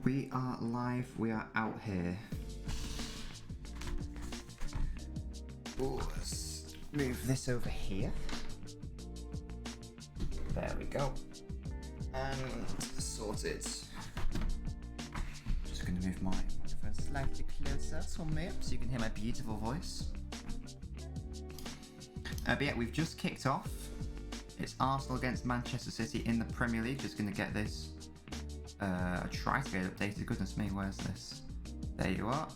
We are live, we are out here. Ooh, let's move this over here. There we go. And sorted. Just going to move my microphone slightly closer to me so you can hear my beautiful voice. But yeah, we've just kicked off. It's Arsenal against Manchester City in the Premier League. Just going to get this. Try to get it updated. Goodness me, where's this? There you are.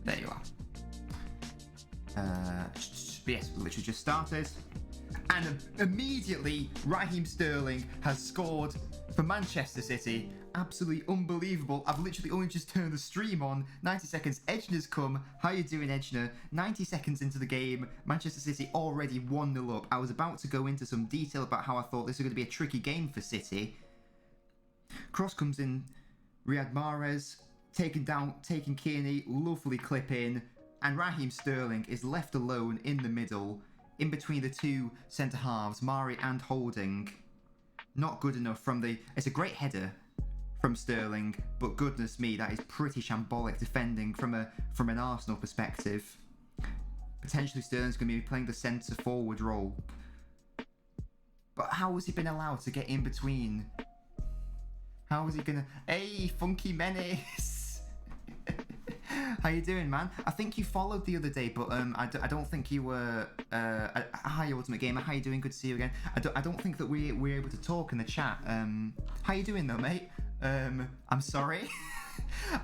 There you are. Yes, literally just started. And immediately, Raheem Sterling has scored for Manchester City. Absolutely unbelievable. I've literally only just turned the stream on. 90 seconds. Edgener's come. How you doing, Edgener? 90 seconds into the game. Manchester City already 1-0 up. I was about to go into some detail about how I thought this was going to be a tricky game for City. Cross comes in. Riyad Mahrez taking Kearney. Lovely clip in. And Raheem Sterling is left alone in the middle. In between the two centre-halves, Mari and Holding. Not good enough from the... It's a great header from Sterling, but goodness me, that is pretty shambolic defending from an Arsenal perspective. Potentially Sterling's going to be playing the centre-forward role. But how has he been allowed to get in between? How is he going to... Hey, Funky Menace! How you doing, man? I think you followed the other day, but I don't think you were... hi, Ultimate Gamer. How you doing? Good to see you again. I don't think that we're able to talk in the chat. How you doing, though, mate? I'm sorry.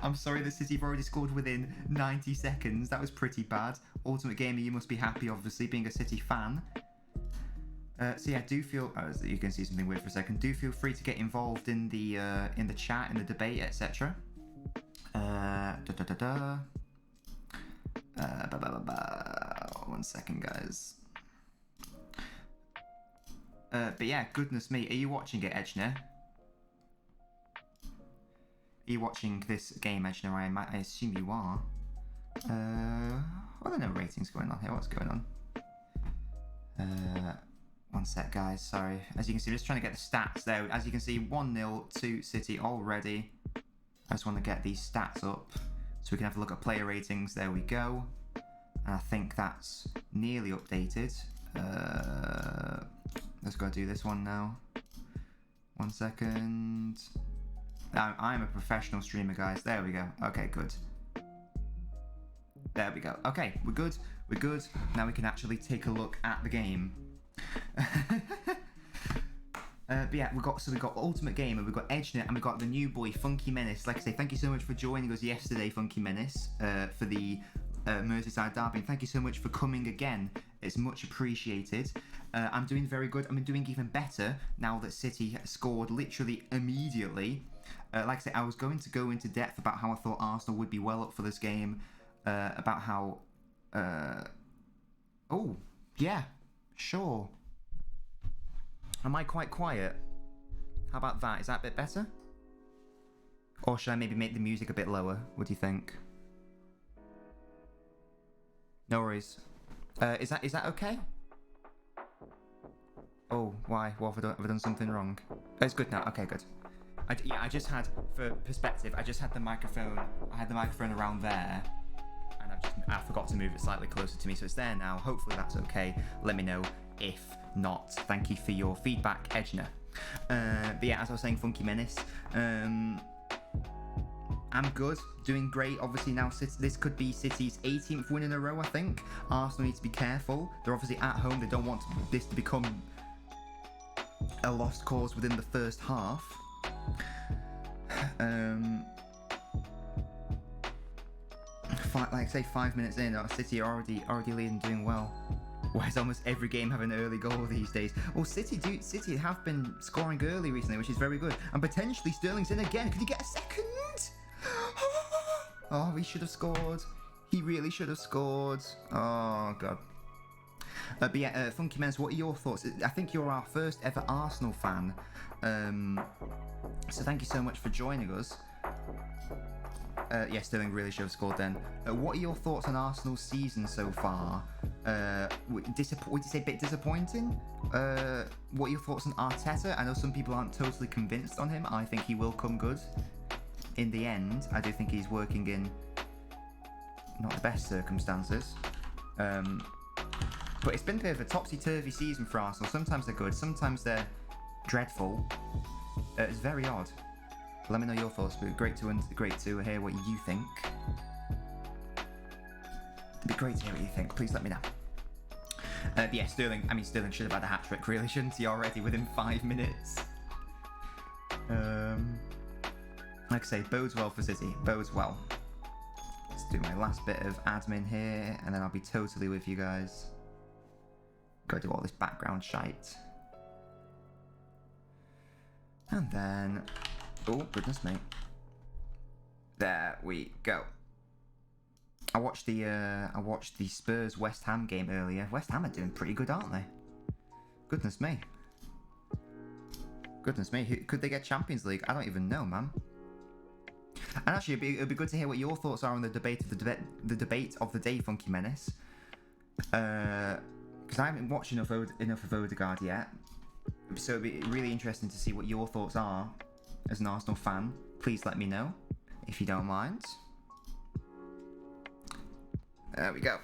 I'm sorry the City have already scored within 90 seconds. That was pretty bad. Ultimate Gamer, you must be happy, obviously, being a City fan. So yeah, do feel... Oh, you can see something weird for a second. Do feel free to get involved in the chat, in the debate, etc. 1 second, guys. But yeah, goodness me, are you watching it, Edgener? Are you watching this game, Edgener? I assume you are. I don't know ratings going on here. What's going on? 1 sec, guys. Sorry. As you can see, I'm just trying to get the stats there. As you can see, 1-0 to City already. I just want to get these stats up so we can have a look at player ratings. There we go. And I think that's nearly updated. Let's go do this one now. 1 second. I'm a professional streamer, guys. There we go. Okay, good. There we go. Okay, we're good. We're good. Now we can actually take a look at the game. But yeah, we've got Ultimate Gamer, we've got Edgener, and we've got the new boy Funky Menace. Like I say, thank you so much for joining us yesterday, Funky Menace, for the Merseyside derby. And thank you so much for coming again. It's much appreciated. I'm doing very good. I'm doing even better now that City scored literally immediately. Like I say, I was going to go into depth about how I thought Arsenal would be well up for this game. About how... oh, yeah, sure. Am I quite quiet? How about that? Is that a bit better? Or should I maybe make the music a bit lower? What do you think? No worries. Is that okay? Oh, why? What have I done something wrong? Oh, it's good now. Okay, good. I just had, for perspective, I just had the microphone. I had the microphone around there, and I forgot to move it slightly closer to me, so it's there now. Hopefully that's okay. Let me know if not. Thank you for your feedback, Edgener. But yeah, as I was saying, Funky Menace. I'm good, doing great. Obviously now this could be City's 18th win in a row, I think. Arsenal need to be careful. They're obviously at home. They don't want this to become a lost cause within the first half. Like I say, 5 minutes in, City are already leading, doing well. Why is almost every game have an early goal these days? Well, City have been scoring early recently, which is very good. And potentially Sterling's in again. Could he get a second? Oh, he should have scored. He really should have scored. Oh, God. But yeah, Funky Menace, what are your thoughts? I think you're our first ever Arsenal fan. So thank you so much for joining us. Yeah, Sterling really should have scored then. What are your thoughts on Arsenal's season so far? would you say a bit disappointing? What are your thoughts on Arteta? I know some people aren't totally convinced on him. I think he will come good. In the end, I do think he's working in not the best circumstances. But it's been a bit of a topsy-turvy season for Arsenal. Sometimes they're good, sometimes they're dreadful. It's very odd. Let me know your thoughts, but great to hear what you think. It'd be great to hear what you think. Please let me know. But yeah, Sterling should have had a hat-trick, really, shouldn't he, already within 5 minutes? Like I say, bodes well for City. Bodes well. Let's do my last bit of admin here, and then I'll be totally with you guys. Go do all this background shite. And then... oh, goodness me. There we go. I watched the Spurs West Ham game earlier. West Ham are doing pretty good, aren't they? Goodness me. Goodness me. Could they get Champions League? I don't even know, man. And actually, it'd be good to hear what your thoughts are on the debate of the day, Funky Menace. Because I haven't watched enough of Odegaard yet. So it'd be really interesting to see what your thoughts are as an Arsenal fan. Please let me know, if you don't mind. There we go.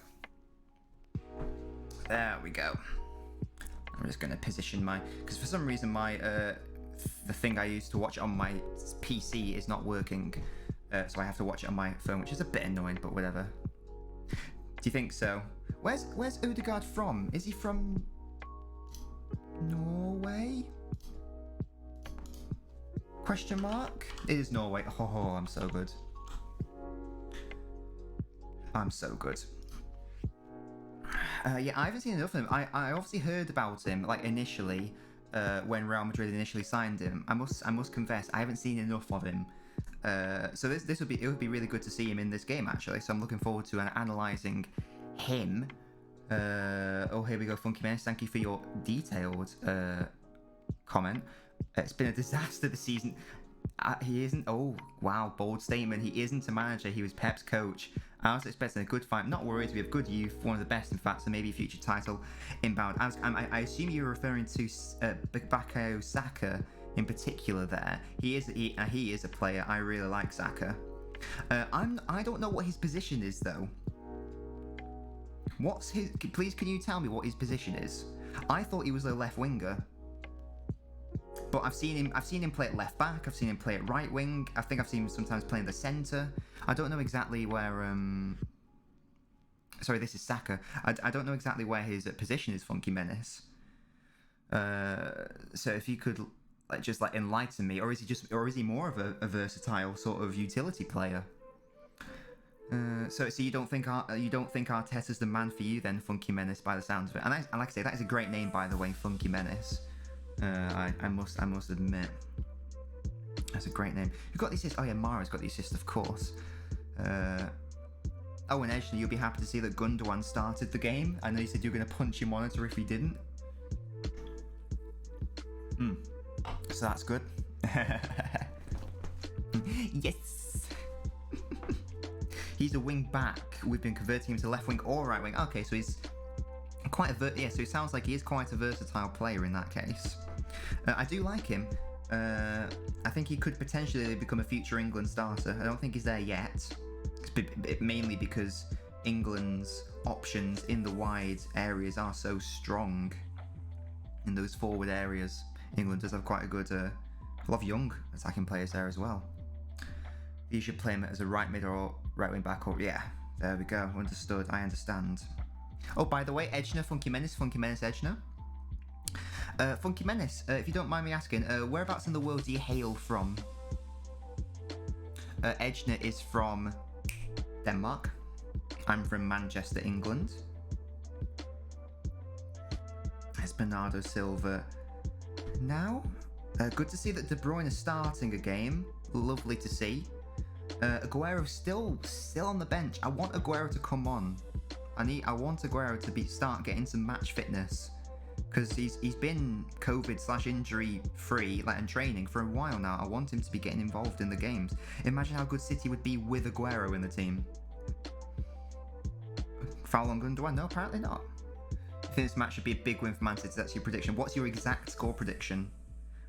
There we go. I'm just going to position my... because for some reason my... the thing I used to watch on my PC is not working. So I have to watch it on my phone, which is a bit annoying, but whatever. Do you think so? Where's Odegaard from? Is he from... Norway? Question mark? It is Norway. Oh, I'm so good. I'm so good. Yeah, I haven't seen enough of him. I obviously heard about him, like, initially, when Real Madrid initially signed him. I must confess, I haven't seen enough of him. So it would be really good to see him in this game, actually. So I'm looking forward to analysing him. Oh, here we go, Funky Menace. Thank you for your detailed comment. It's been a disaster this season. He isn't... oh, wow, bold statement. He isn't a manager. He was Pep's coach. I was expecting a good fight. Not worried. We have good youth. One of the best, in fact. So maybe a future title inbound. I assume you're referring to Bukayo Saka in particular there. He is a player. I really like Saka. I don't know what his position is, though. What's his... please, can you tell me what his position is? I thought he was a left winger. But I've seen him play at left back. I've seen him play at right wing. I think I've seen him sometimes play in the centre. I don't know exactly where. Sorry, this is Saka. I don't know exactly where his position is, Funky Menace. So if you could just enlighten me, or is he more of a versatile sort of utility player? So you don't think Arteta's the man for you then, Funky Menace, by the sounds of it? And like I say, that is a great name, by the way, Funky Menace. I must admit, that's a great name. Who got the assist? Oh yeah, Mara's got the assist, of course. Oh, and Edge, you'll be happy to see that Gundogan started the game. I know you said you were going to punch your monitor if he didn't. So that's good. Yes. He's a wing back. We've been converting him to left wing or right wing. Okay, so he's quite so it sounds like he is quite a versatile player in that case. I do like him. I think he could potentially become a future England starter. I don't think he's there yet. Mainly because England's options in the wide areas are so strong. In those forward areas, England does have quite a good, a lot of young attacking players there as well. You should play him as a right mid or right wing back, or yeah, there we go. Understood. I understand. Oh, by the way, Edgener, Funky Menace Edgener. Funky Menace, if you don't mind me asking, whereabouts in the world do you hail from? Edgener is from Denmark. I'm from Manchester, England. There's Bernardo Silva now. Good to see that De Bruyne is starting a game. Lovely to see. Aguero still on the bench. I want Aguero to come on. I want Aguero to start getting some match fitness, because he's been COVID/injury free and training for a while now. I want him to be getting involved in the games. Imagine how good City would be with Aguero in the team. Foul on Gundogan? No, apparently not. I think this match should be a big win for Man City. That's your prediction. What's your exact score prediction?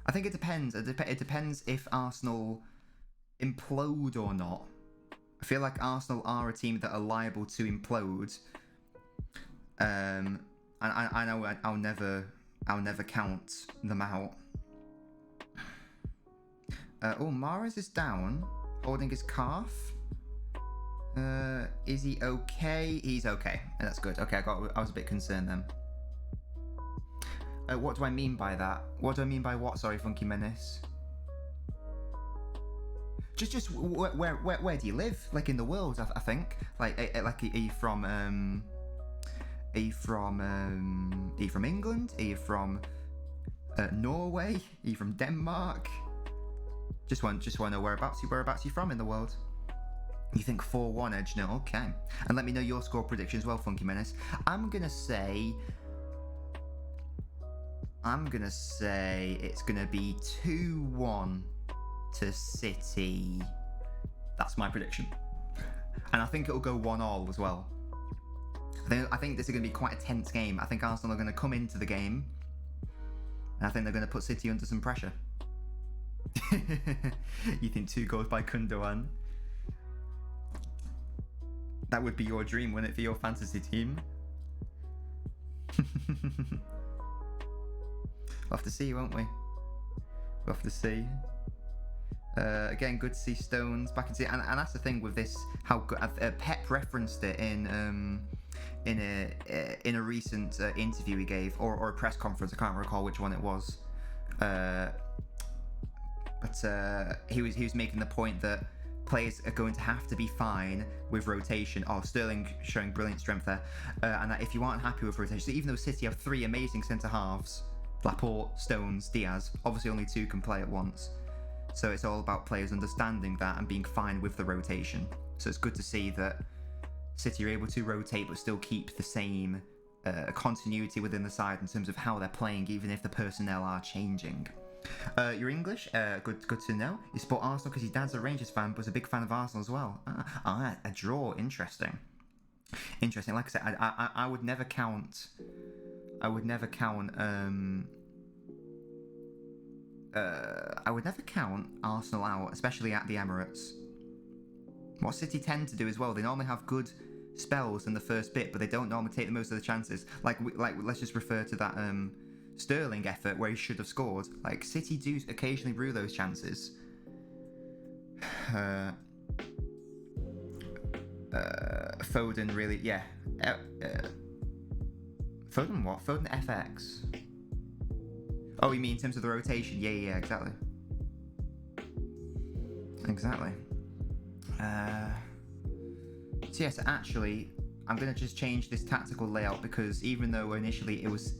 I think it depends. It depends if Arsenal implode or not. I feel like Arsenal are a team that are liable to implode. And I know I'll never count them out. Mahrez is down, holding his calf. Is he okay? He's okay. That's good. Okay, I was a bit concerned then. What do I mean by that? What do I mean by what? Sorry, Funky Menace. Just where do you live? Like in the world, I think. Like are you from England? Are you from Norway? Are you from Denmark? Just want to know whereabouts you from in the world. You think 4-1 Edge? No, okay. And let me know your score prediction as well, Funky Menace. I'm gonna say it's gonna be 2-1 to City. That's my prediction. And I think it'll go 1-1 as well. I think this is gonna be quite a tense game. I think Arsenal are gonna come into the game, and I think they're gonna put City under some pressure. You think 2 goals by Kundogan? That would be your dream, wouldn't it, for your fantasy team? We'll have to see, won't we? We'll have to see. Again, good to see Stones back in. And that's the thing with this. How good Pep referenced it in a recent interview he gave, or a press conference. I can't recall which one it was. But he was making the point that players are going to have to be fine with rotation. Sterling showing brilliant strength there. And that if you aren't happy with rotation, so even though City have 3 amazing centre-halves, Laporte, Stones, Diaz, obviously only 2 can play at once. So it's all about players understanding that and being fine with the rotation. So it's good to see that City are able to rotate but still keep the same continuity within the side in terms of how they're playing, even if the personnel are changing. You're English? Good to know. You support Arsenal because his dad's a Rangers fan, but was a big fan of Arsenal as well. A draw. Interesting. Like I said, I would never count. I would never count Arsenal out, especially at the Emirates. What City tend to do as well, they normally have good spells in the first bit, but they don't normally take the most of the chances. Like let's just refer to that Sterling effort where he should have scored. Like City do occasionally brew those chances. Foden really, yeah. Foden what? Foden FX. Oh, you mean in terms of the rotation? Yeah, exactly. So yes, actually, I'm going to just change this tactical layout because even though initially it was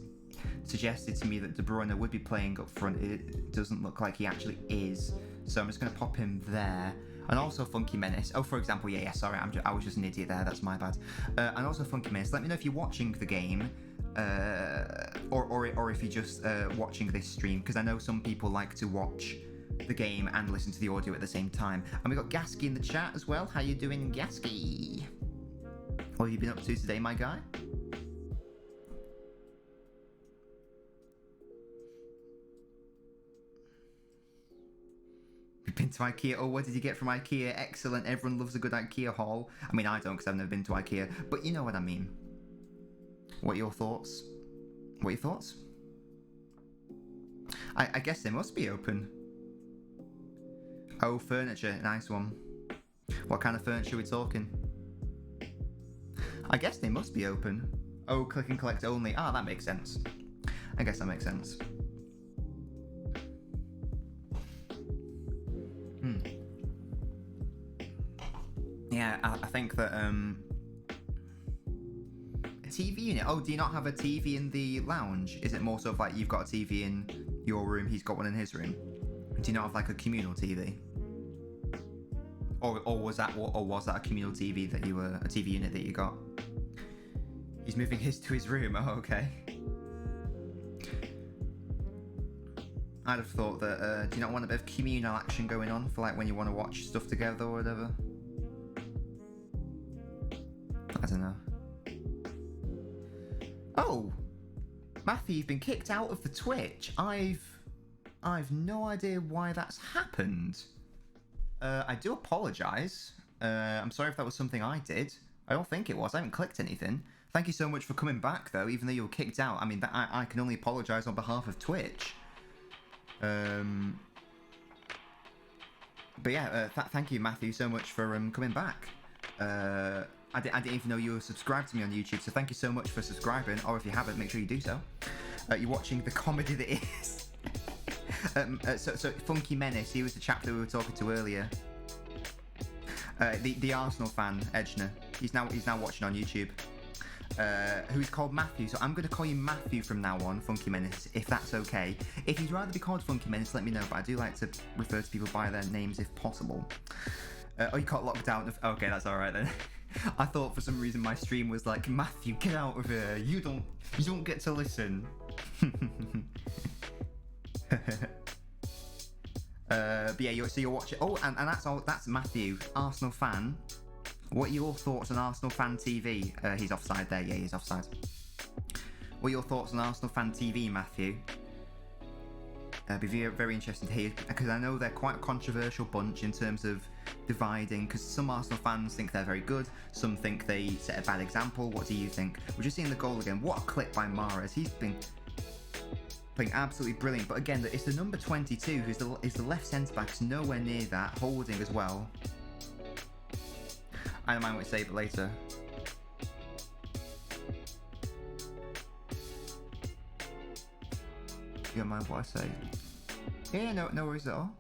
suggested to me that De Bruyne would be playing up front, it doesn't look like he actually is. So I'm just going to pop him there. And also Funky Menace. Oh, for example, yeah, sorry, I was just an idiot there, that's my bad. And also Funky Menace, let me know if you're watching the game, or if you're just watching this stream, because I know some people like to watch the game and listen to the audio at the same time. And we got Gasky in the chat as well. How you doing, Gasky? What have you been up to today, my guy? You've been to IKEA. Oh, what did you get from IKEA? Excellent. Everyone loves a good IKEA haul. I mean, I don't because I've never been to IKEA, but you know what I mean. What are your thoughts? I guess they must be open. Oh, furniture. Nice one. What kind of furniture are we talking? I guess they must be open. Oh, click and collect only. Ah, that makes sense. I guess that makes sense. Yeah, I think that a TV unit. Oh, do you not have a TV in the lounge? Is it more sort of like you've got a TV in your room, he's got one in his room? Do you not have like a communal TV? Or was that a communal TV that you were a TV unit that you got? He's moving his to his room. Oh, okay. I'd have thought that. Do you not want a bit of communal action going on for like when you want to watch stuff together or whatever? I don't know. Oh, Matthew, you've been kicked out of the Twitch. I've no idea why that's happened. I do apologise. I'm sorry if that was something I did. I don't think it was. I haven't clicked anything. Thank you so much for coming back, though, even though you were kicked out. I mean, I can only apologise on behalf of Twitch. But yeah, thank you, Matthew, so much for coming back. I didn't even know you were subscribed to me on YouTube, so thank you so much for subscribing. Or if you haven't, make sure you do so. You're watching the comedy that is. So Funky Menace, he was the chap that we were talking to earlier. The Arsenal fan, Edgener. He's now watching on YouTube. Who's called Matthew, so I'm going to call you Matthew from now on, Funky Menace, if that's okay. If you'd rather be called Funky Menace, let me know, but I do like to refer to people by their names if possible. Oh, you got locked out. Okay, that's alright then. I thought for some reason my stream was like, Matthew, get out of here. You don't get to listen. But yeah, so you're watching. Oh, and that's Matthew, Arsenal fan. What are your thoughts on Arsenal Fan TV? He's offside there. Yeah, he's offside. What are your thoughts on Arsenal Fan TV, Matthew? Be very interesting to hear, because I know they're quite a controversial bunch in terms of dividing, because some Arsenal fans think they're very good, some think they set a bad example. What do you think? We're just seeing the goal again. What a clip by Mahrez. He's been playing absolutely brilliant, but again, it's the number 22 who's the left centre-back, who's nowhere near that, holding as well. I don't mind what I say, but later. You don't mind what I say? Yeah, no worries at all.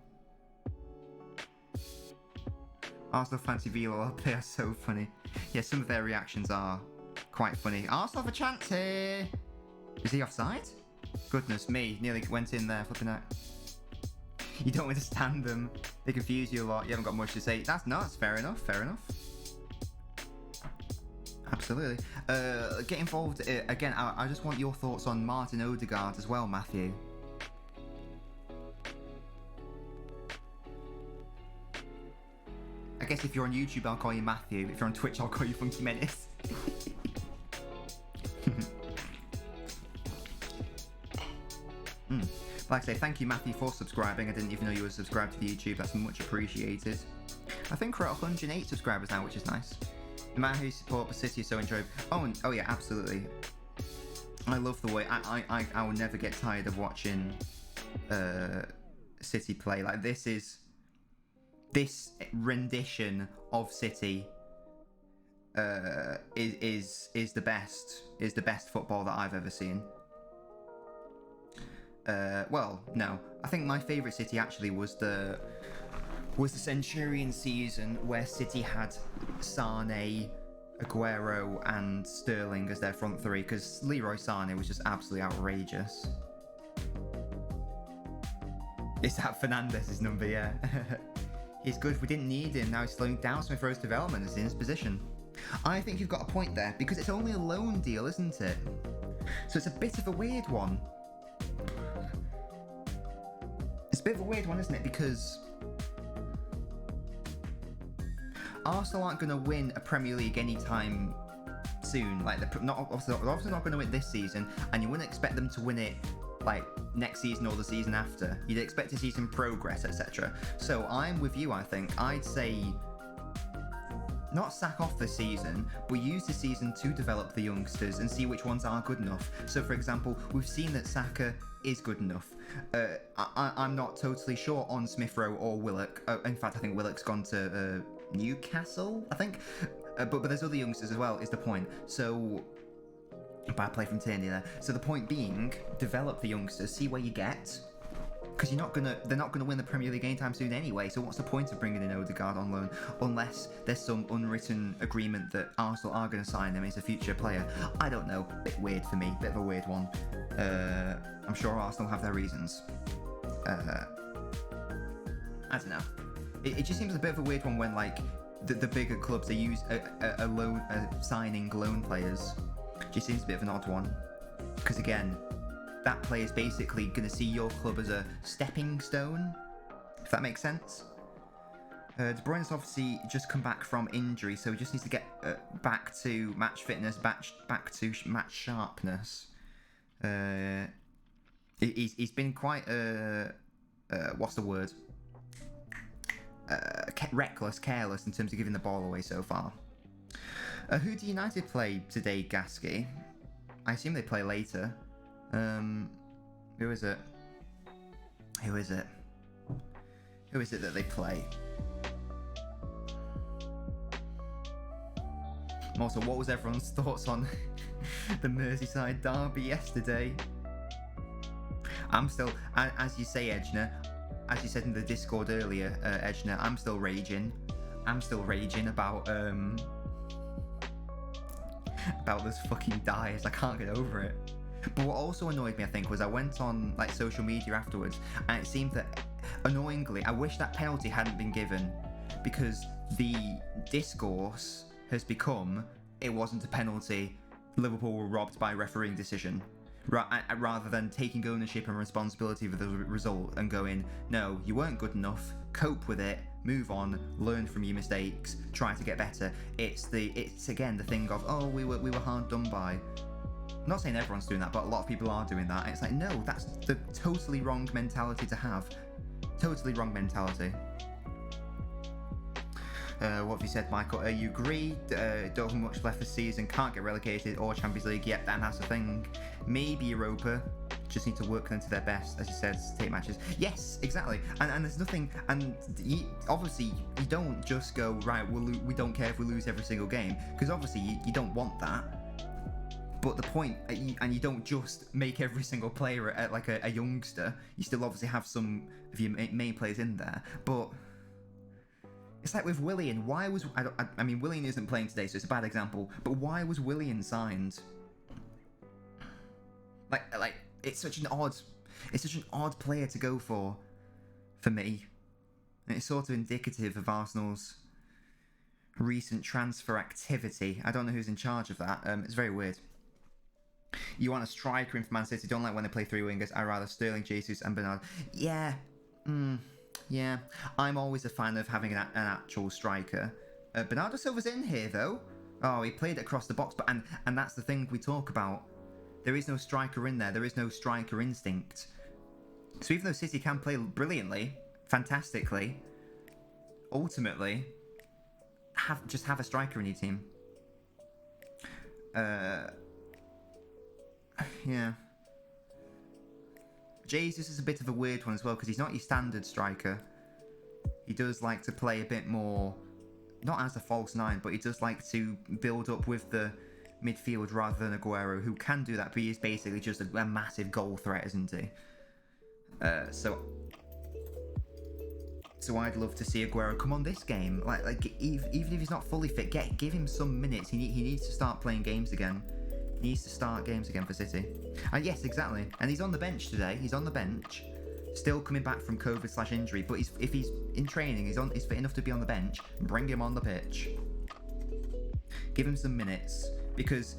Arsenal Fancy VOD, they are so funny. Yeah, some of their reactions are quite funny. Arsenal have a chance here. Is he offside? Goodness me, nearly went in there, flipping out. You don't understand them. They confuse you a lot. You haven't got much to say. That's fair enough, fair enough. Absolutely. Get involved again. I just want your thoughts on Martin Odegaard as well, Matthew. I guess if you're on YouTube, I'll call you Matthew. If you're on Twitch, I'll call you Funky Menace. Like I say, thank you, Matthew, for subscribing. I didn't even know you were subscribed to the YouTube. That's much appreciated. I think we're at 108 subscribers now, which is nice. No matter who you support, the city is so enjoyable. Oh yeah, absolutely. I love the way I will never get tired of watching City play. Like this rendition of City is the best football that I've ever seen. Well, no, I think my favourite City actually was the Centurion season where City had Sane, Aguero and Sterling as their front three, because Leroy Sane was just absolutely outrageous. Is that Fernandez's number? Yeah. He's good. We didn't need him. Now he's slowing down Smith Rowe's development as in his position. I think you've got a point there, because it's only a loan deal, isn't it? So it's a bit of a weird one. It's a bit of a weird one, isn't it? Because Arsenal aren't going to win a Premier League anytime soon. Like, they're obviously not going to win this season, and you wouldn't expect them to win it like next season or the season after. You'd expect to see some progress, etc. So I'm with you. I think I'd say not sack off the season, but use the season to develop the youngsters and see which ones are good enough. So, for example, we've seen that Saka is good enough. I'm not totally sure on Smith Rowe or Willock. In fact, I think Willock's gone to Newcastle, I think. But there's other youngsters as well, is the point. So, bad play from Tierney there. So the point being, develop the youngsters, see where you get. Because they're not gonna win the Premier League anytime soon anyway. So what's the point of bringing in Odegaard on loan, unless there's some unwritten agreement that Arsenal are going to sign him as a future player? I don't know. Bit weird for me. Bit of a weird one. I'm sure Arsenal have their reasons. I don't know. It just seems a bit of a weird one when like the bigger clubs, they use signing loan players. It just seems a bit of an odd one. Because again, that player is basically going to see your club as a stepping stone, if that makes sense. De Bruyne's obviously just come back from injury, so he just needs to get back to match fitness, back to match sharpness. He's been quite what's the word? Reckless, careless in terms of giving the ball away so far. Who do United play today, Gasky? I assume they play later. Who is it? Who is it? Who is it that they play? Also, what was everyone's thoughts on the Merseyside derby yesterday? I'm still, as you say, Edgener, as you said in the Discord earlier, Edgener, I'm still raging. I'm still raging about those fucking dives. I can't get over it. But what also annoyed me, I think, was I went on like social media afterwards, and it seemed that, annoyingly, I wish that penalty hadn't been given, because the discourse has become it wasn't a penalty. Liverpool were robbed by a refereeing decision. Rather than taking ownership and responsibility for the result and going, no, you weren't good enough, cope with it, move on, learn from your mistakes, try to get better. It's again the thing of, oh, we were hard done by. I'm not saying everyone's doing that, but a lot of people are doing that. It's like, no, that's the totally wrong mentality to have. Totally wrong mentality. What have you said, Michael? You agree? Don't have much left this season, can't get relegated or Champions League yet, and that's the thing. Maybe Europa, just need to work them to their best, as you said, to take matches. Yes, exactly. And there's nothing, and obviously you don't just go, right, we don't care if we lose every single game, because obviously you don't want that. But the point, and you don't just make every single player like a youngster, you still obviously have some of your main players in there, but it's like with Willian, why was, I mean, Willian isn't playing today, so it's a bad example, but why was Willian signed? Like, it's such an odd player to go for me. And it's sort of indicative of Arsenal's recent transfer activity. I don't know who's in charge of that. It's very weird. You want a striker in for Man City, don't like when they play three wingers. I'd rather Sterling, Jesus and Bernardo. Yeah. Yeah. I'm always a fan of having an actual striker. Bernardo Silva's in here, though. Oh, he played across the box, but and that's the thing we talk about. There is no striker in there. There is no striker instinct. So even though City can play brilliantly, fantastically, ultimately, just have a striker in your team. Yeah. Jesus is a bit of a weird one as well, because he's not your standard striker. He does like to play a bit more, not as a false nine, but he does like to build up with the midfield rather than Aguero, who can do that, but he is basically just a massive goal threat, isn't he? So I'd love to see Aguero come on this game. Like even if he's not fully fit, give him some minutes. He needs to start playing games again. He needs to start games again for City. And yes, exactly. And he's on the bench today. He's on the bench, still coming back from COVID/injury. But if he's in training, he's fit enough to be on the bench. Bring him on the pitch. Give him some minutes. Because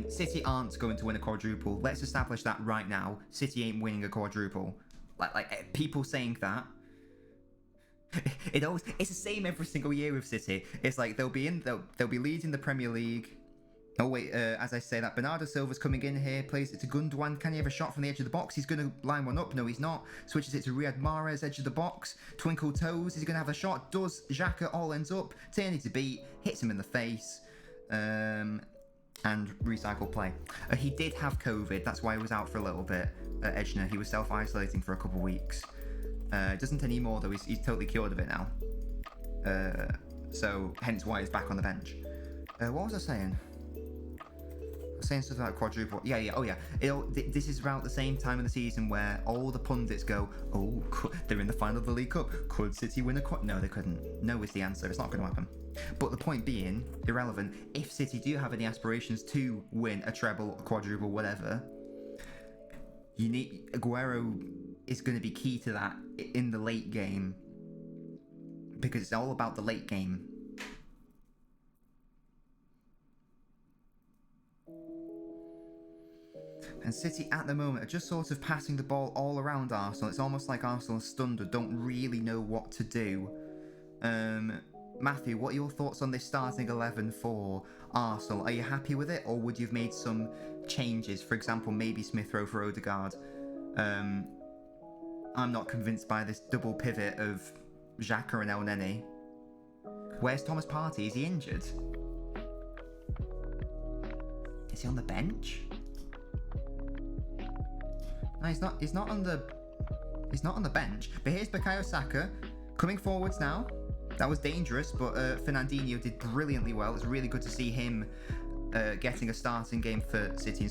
City aren't going to win a quadruple. Let's establish that right now. City ain't winning a quadruple. Like people saying that. It's the same every single year with City. It's like they'll be leading the Premier League. Oh wait, as I say that, Bernardo Silva's coming in here, plays it to Gundogan. Can he have a shot from the edge of the box? He's going to line one up. No, he's not. Switches it to Riyad Mahrez, edge of the box. Twinkle toes. Is he going to have a shot? Does. Xhaka all ends up. Tierney to beat. Hits him in the face. And recycle play. He did have COVID. That's why he was out for a little bit. Edgener. He was self-isolating for a couple of weeks. Doesn't anymore though. He's totally cured of it now. So hence why he's back on the bench. What was I saying? Saying stuff about quadruple. Yeah. This is about the same time of the season where all the pundits go, oh, they're in the final of the League Cup. Could City win a quad? No, they couldn't. No is the answer. It's not going to happen. But the point being, irrelevant, if City do have any aspirations to win a treble, a quadruple, whatever, Aguero is going to be key to that in the late game. Because it's all about the late game. And City at the moment are just sort of passing the ball all around Arsenal. It's almost like Arsenal are stunned or don't really know what to do. Matthew, what are your thoughts on this starting 11 for Arsenal? Are you happy with it, or would you have made some changes? For example, maybe Smith Rowe for Odegaard. I'm not convinced by this double pivot of Xhaka and El Nene. Where's Thomas Partey? Is he injured? Is he on the bench? No, he's not. He's not on the. He's not on the bench. But here's Bukayo Saka coming forwards now. That was dangerous, but Fernandinho did brilliantly well. It's really good to see him getting a starting game for City in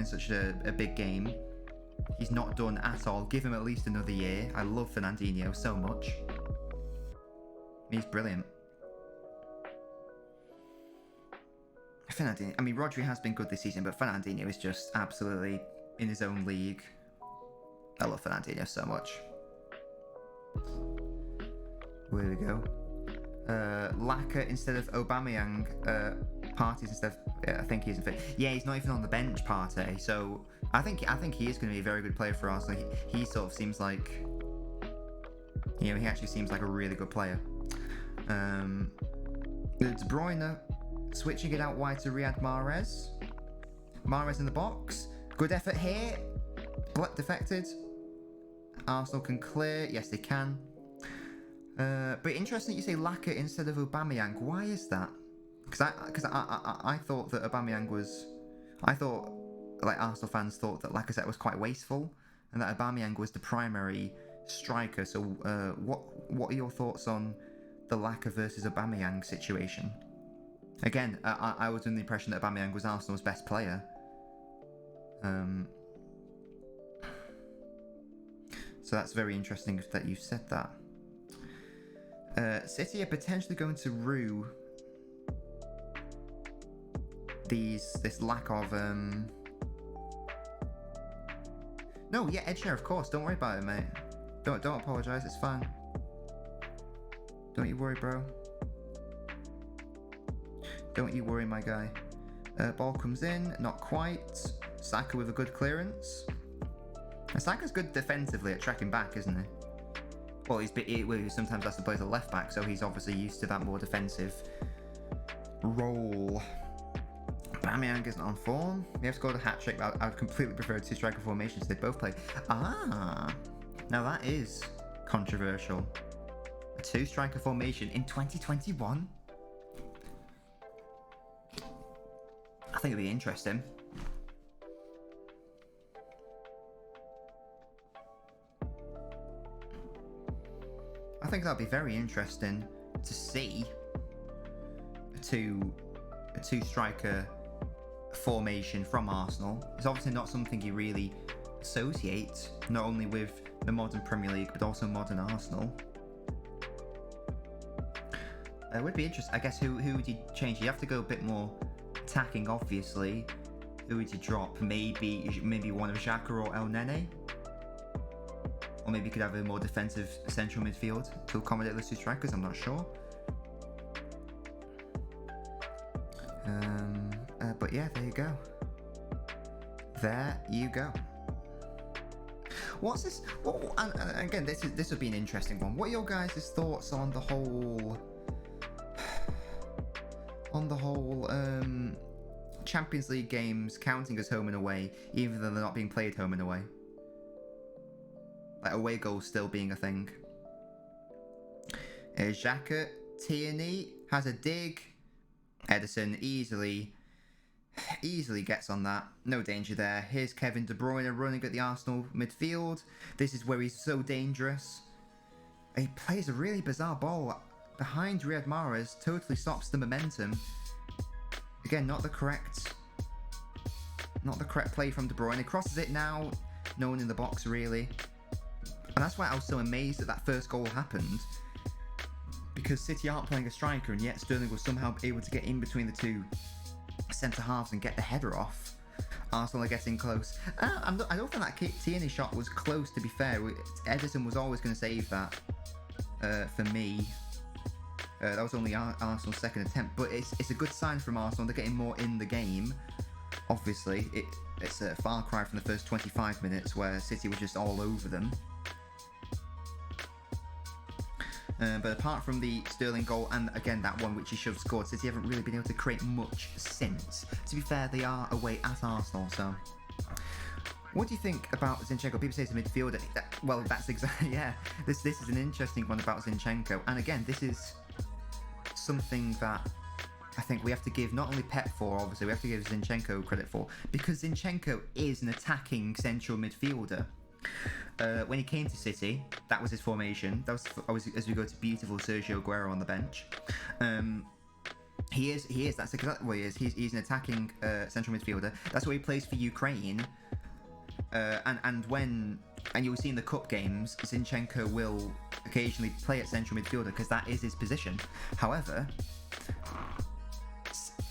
such a big game. He's not done at all. Give him at least another year. I love Fernandinho so much. He's brilliant. Fernandinho. I mean, Rodri has been good this season, but Fernandinho is just absolutely in his own league. I love Fernandinho so much. Where we go. Laka instead of Aubameyang. Partey's instead of... I think he's in fit. Yeah, he's not even on the bench, Partey. So I think he is going to be a very good player for Arsenal. He sort of seems like... You know, he actually seems like a really good player. De Bruyne switching it out wide to Riyad Mahrez. Mahrez in the box. Good effort here. Defected. Arsenal can clear. Yes, they can. But interesting that you say Laka instead of Aubameyang. Why is that? Because I thought that Aubameyang was... I thought, like, Arsenal fans thought that Lacazette was quite wasteful and that Aubameyang was the primary striker. So what are your thoughts on the Laka versus Aubameyang situation? Again, I was under the impression that Aubameyang was Arsenal's best player. So that's very interesting that you said that. City are potentially going to rue this lack of No, yeah, Ed Sheeran, of course. Don't worry about it, mate. Don't apologise. It's fine. Don't you worry, bro. Don't you worry, my guy. Ball comes in, not quite. Saka with a good clearance. Saka's good defensively at tracking back, isn't he? Well, he sometimes has to play as a left back, so he's obviously used to that more defensive role. Aubameyang isn't on form. They have scored a hat-trick, but I would completely prefer two striker formations. They both play. Now that is controversial. A two striker formation in 2021. I think it'd be interesting. I think that'd be very interesting to see a two striker formation from Arsenal. It's obviously not something you really associate, not only with the modern Premier League, but also modern Arsenal. It would be interesting. I guess who would you change? You have to go a bit more attacking, obviously. Who would you drop? Maybe one of Xhaka or El Nene? Or maybe you could have a more defensive central midfield to accommodate the two strikers, I'm not sure. But yeah, there you go. There you go. What's this? And again, this would be an interesting one. What are your guys' thoughts on the whole Champions League games counting as home and away, even though they're not being played home and away? Like away goals still being a thing. Xhaka, Tierney has a dig. Ederson easily gets on that. No danger there. Here's Kevin De Bruyne running at the Arsenal midfield. This is where he's so dangerous. He plays a really bizarre ball behind Riyad Mahrez. Totally stops the momentum. Again, not the correct play from De Bruyne. Crosses it now. No one in the box really. And that's why I was so amazed that first goal happened. Because City aren't playing a striker, and yet Sterling was somehow able to get in between the two centre halves and get the header off. Arsenal are getting close. I don't think that Tierney shot was close, to be fair. Ederson was always going to save that for me. That was only Arsenal's second attempt, but it's a good sign from Arsenal. They're getting more in the game. Obviously, it's a far cry from the first 25 minutes where City were just all over them. But apart from the Sterling goal and again that one which he should have scored, City haven't really been able to create much since. To be fair, they are away at Arsenal, so. What do you think about Zinchenko? People say he's a midfielder. Well, that's exactly, yeah. This is an interesting one about Zinchenko. And again, this is something that I think we have to give not only Pep for, obviously, we have to give Zinchenko credit for, because Zinchenko is an attacking central midfielder. When he came to City, that was his formation. That was as we go to beautiful Sergio Aguero on the bench. He is. That's exactly what he is. He's an attacking central midfielder. That's why he plays for Ukraine. And you'll see in the cup games, Zinchenko will occasionally play at central midfielder because that is his position. However,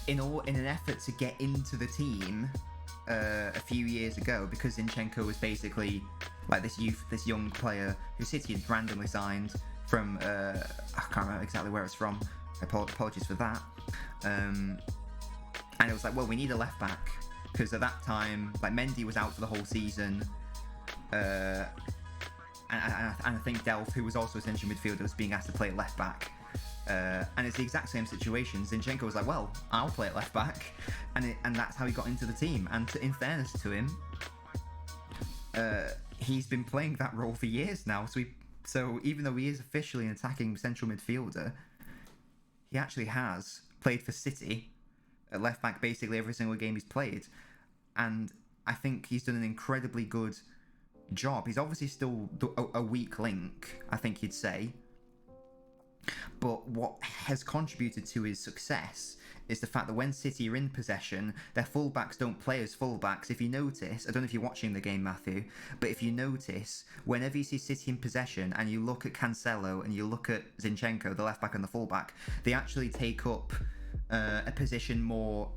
in an effort to get into the team a few years ago, because Zinchenko was basically like this young player who City had randomly signed from I can't remember exactly where it's from. Apologies for that. And it was like, well, we need a left back. Because at that time, like Mendy was out for the whole season, and I think Delph, who was also a central midfielder, was being asked to play at left back. And it's the exact same situation. Zinchenko was like, well, I'll play at left back, and that's how he got into the team. And in fairness to him, he's been playing that role for years now. So even though he is officially an attacking central midfielder, he actually has played for City at left back basically every single game he's played, and I think he's done an incredibly good job. He's obviously still a weak link, I think you'd say, but what has contributed to his success is the fact that when City are in possession, their fullbacks don't play as fullbacks. If you notice, I don't know if you're watching the game, Matthew, but if you notice, whenever you see City in possession and you look at Cancelo and you look at Zinchenko, the left back and the fullback, they actually take up a position more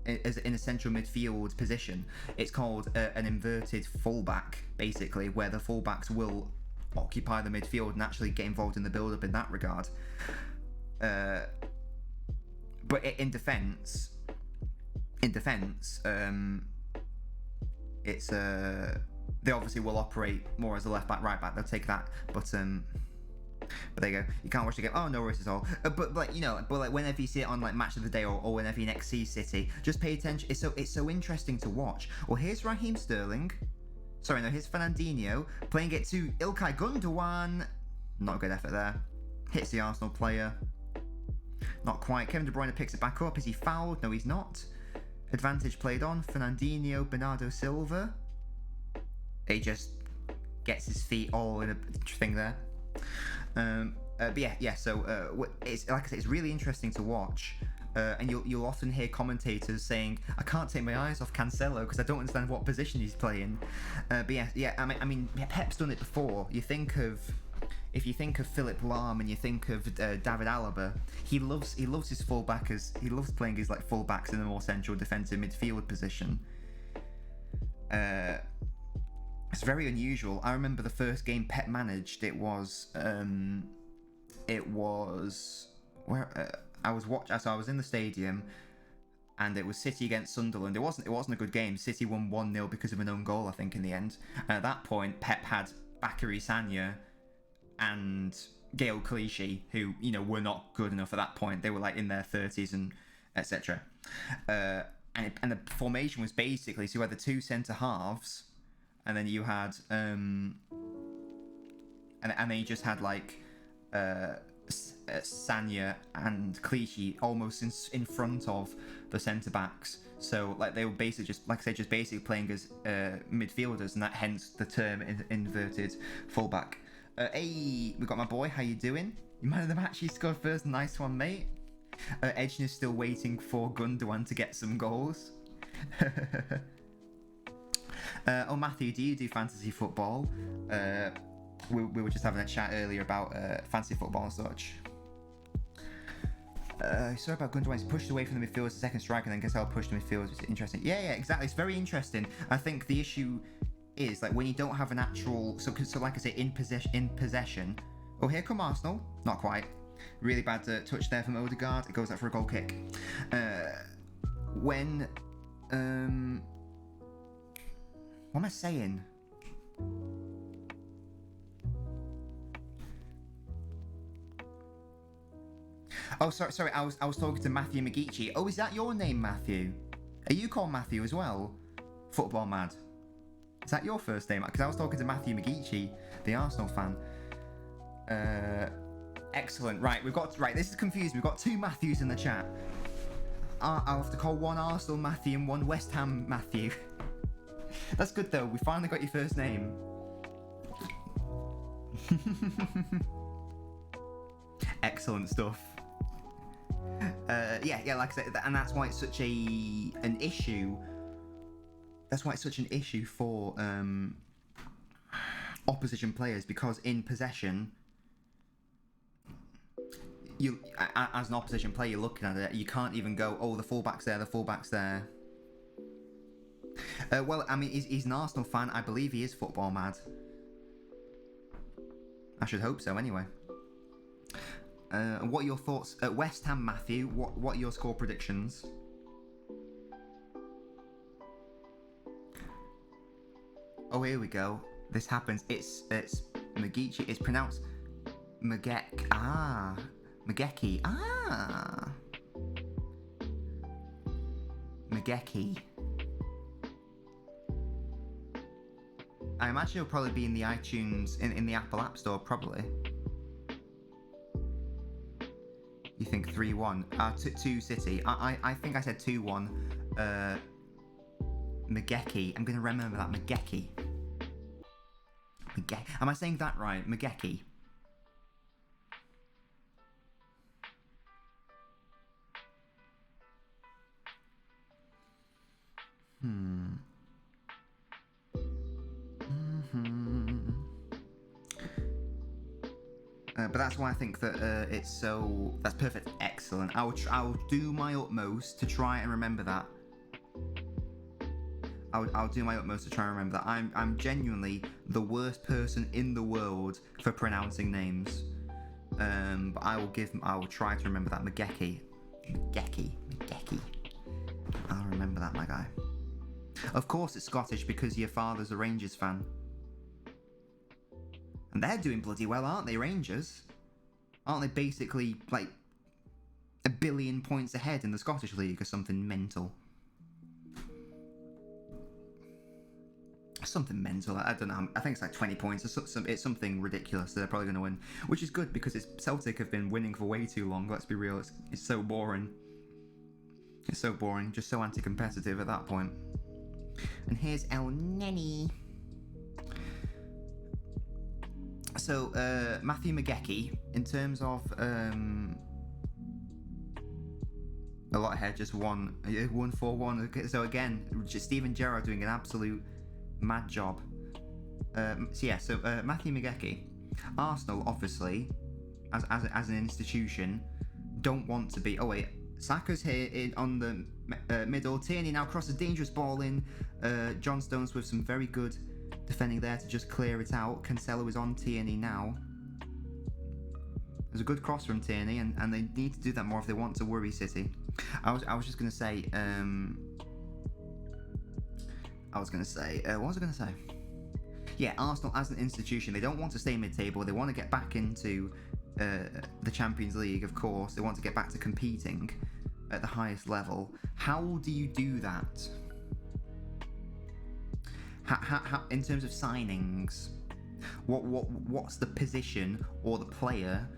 as in a central midfield position. It's called an inverted fullback, basically, where the fullbacks will occupy the midfield and actually get involved in the build-up in that regard. But in defence, it's they obviously will operate more as a left back, right back. They'll take that, but there you go. You can't watch the game. Oh, no worries at all. But like whenever you see it on like Match of the Day or whenever you next see City, just pay attention. It's so interesting to watch. Well, here's Raheem Sterling. Sorry, no, here's Fernandinho playing it to Ilkay Gundogan. Not a good effort there. Hits the Arsenal player. Not quite. Kevin De Bruyne picks it back up. Is he fouled? No, he's not. Advantage played on. Fernandinho, Bernardo Silva. He just gets his feet all in a thing there. But yeah. So it's like I said, it's really interesting to watch. And you'll often hear commentators saying, "I can't take my eyes off Cancelo because I don't understand what position he's playing." But yeah. I mean, Pep's done it before. If you think of Philip Lahm and you think of David Alaba, he loves his fullback he loves playing his like fullbacks in a more central defensive midfield position. It's very unusual. I remember the first game Pep managed. It was where I was in the stadium, and it was City against Sunderland. It wasn't a good game. City won 1-0 because of an own goal, I think, in the end. And at that point, Pep had Bakary Sagna and Gael Clichy, who were not good enough at that point. They were like in their 30s and etc. And the formation was basically, so you had the two centre halves, and then you had and then you just had like Sagna and Clichy almost in front of the centre backs. So like they were basically just, like I said, just basically playing as midfielders, and that hence the term inverted fullback. Hey, we got my boy. How you doing? You man of the match. You scored first. Nice one, mate. Edgen is still waiting for Gundogan to get some goals. Oh, Matthew, do you do fantasy football? We were just having a chat earlier about fantasy football and such. Sorry about Gundogan. He's pushed away from the midfield as a second striker, and then Cancelo pushed the midfield. It's interesting. Yeah, exactly. It's very interesting. I think the issue is like when you don't have an actual so like I say in possession. Oh, here come Arsenal. Not quite. Really bad touch there from Odegaard. It goes out for a goal kick. What am I saying? Oh, sorry. I was talking to Matthew McGeechy. Oh, is that your name, Matthew? Are you called Matthew as well? Football Mad. Is that your first name? Because I was talking to Matthew McGeechy, the Arsenal fan. Excellent. Right, this is confusing. We've got 2 Matthews in the chat. I'll have to call one Arsenal Matthew and one West Ham Matthew. That's good though. We finally got your first name. Excellent stuff. Yeah, like I said, and that's why it's such an issue. That's why it's such an issue for opposition players, because in possession, you, as an opposition player, you're looking at it, you can't even go, oh, the fullback's there, the fullback's there. Well, I mean, he's an Arsenal fan. I believe he is football mad. I should hope so, anyway. What are your thoughts? West Ham, Matthew, what are your score predictions? Oh, here we go. This happens. It's McGeechy. It's pronounced Magek. Ah. Mageki. Ah. Mageki. I imagine it'll probably be in the iTunes, in the Apple App Store, probably. You think 3-1? 2 City. I think I said 2-1. Mageki. I'm going to remember that. Mageki. Am I saying that right? Mageki. But that's why I think that it's so... That's perfect. Excellent. I'll do my utmost to try and remember that. I'll do my utmost to try and remember that. I'm genuinely the worst person in the world for pronouncing names. But I will try to remember that. Mageki. I'll remember that, my guy. Of course it's Scottish because your father's a Rangers fan. And they're doing bloody well, aren't they, Rangers? Aren't they basically, like, 1 billion points ahead in the Scottish League or something mental? Something mental. I don't know. I think it's like 20 points. It's something ridiculous. They're probably going to win. Which is good because Celtic have been winning for way too long. Let's be real. It's so boring. It's so boring. Just so anti-competitive at that point. And here's El Nenny. So, Matthew McGeechy, in terms of a lot ahead, just 1-4-1. So again, just Steven Gerrard doing an absolute mad job. Matthew McGeechy, Arsenal obviously, as an institution, don't want to be. Oh wait, Saka's here on the middle. Tierney now crosses dangerous ball in. John Stones with some very good defending there to just clear it out. Cancelo is on Tierney now. There's a good cross from Tierney, and they need to do that more if they want to worry City. I was just going to say... what was I going to say? Yeah, Arsenal as an institution, they don't want to stay mid-table. They want to get back into the Champions League, of course. They want to get back to competing at the highest level. How do you do that? How, in terms of signings, what's the position or the player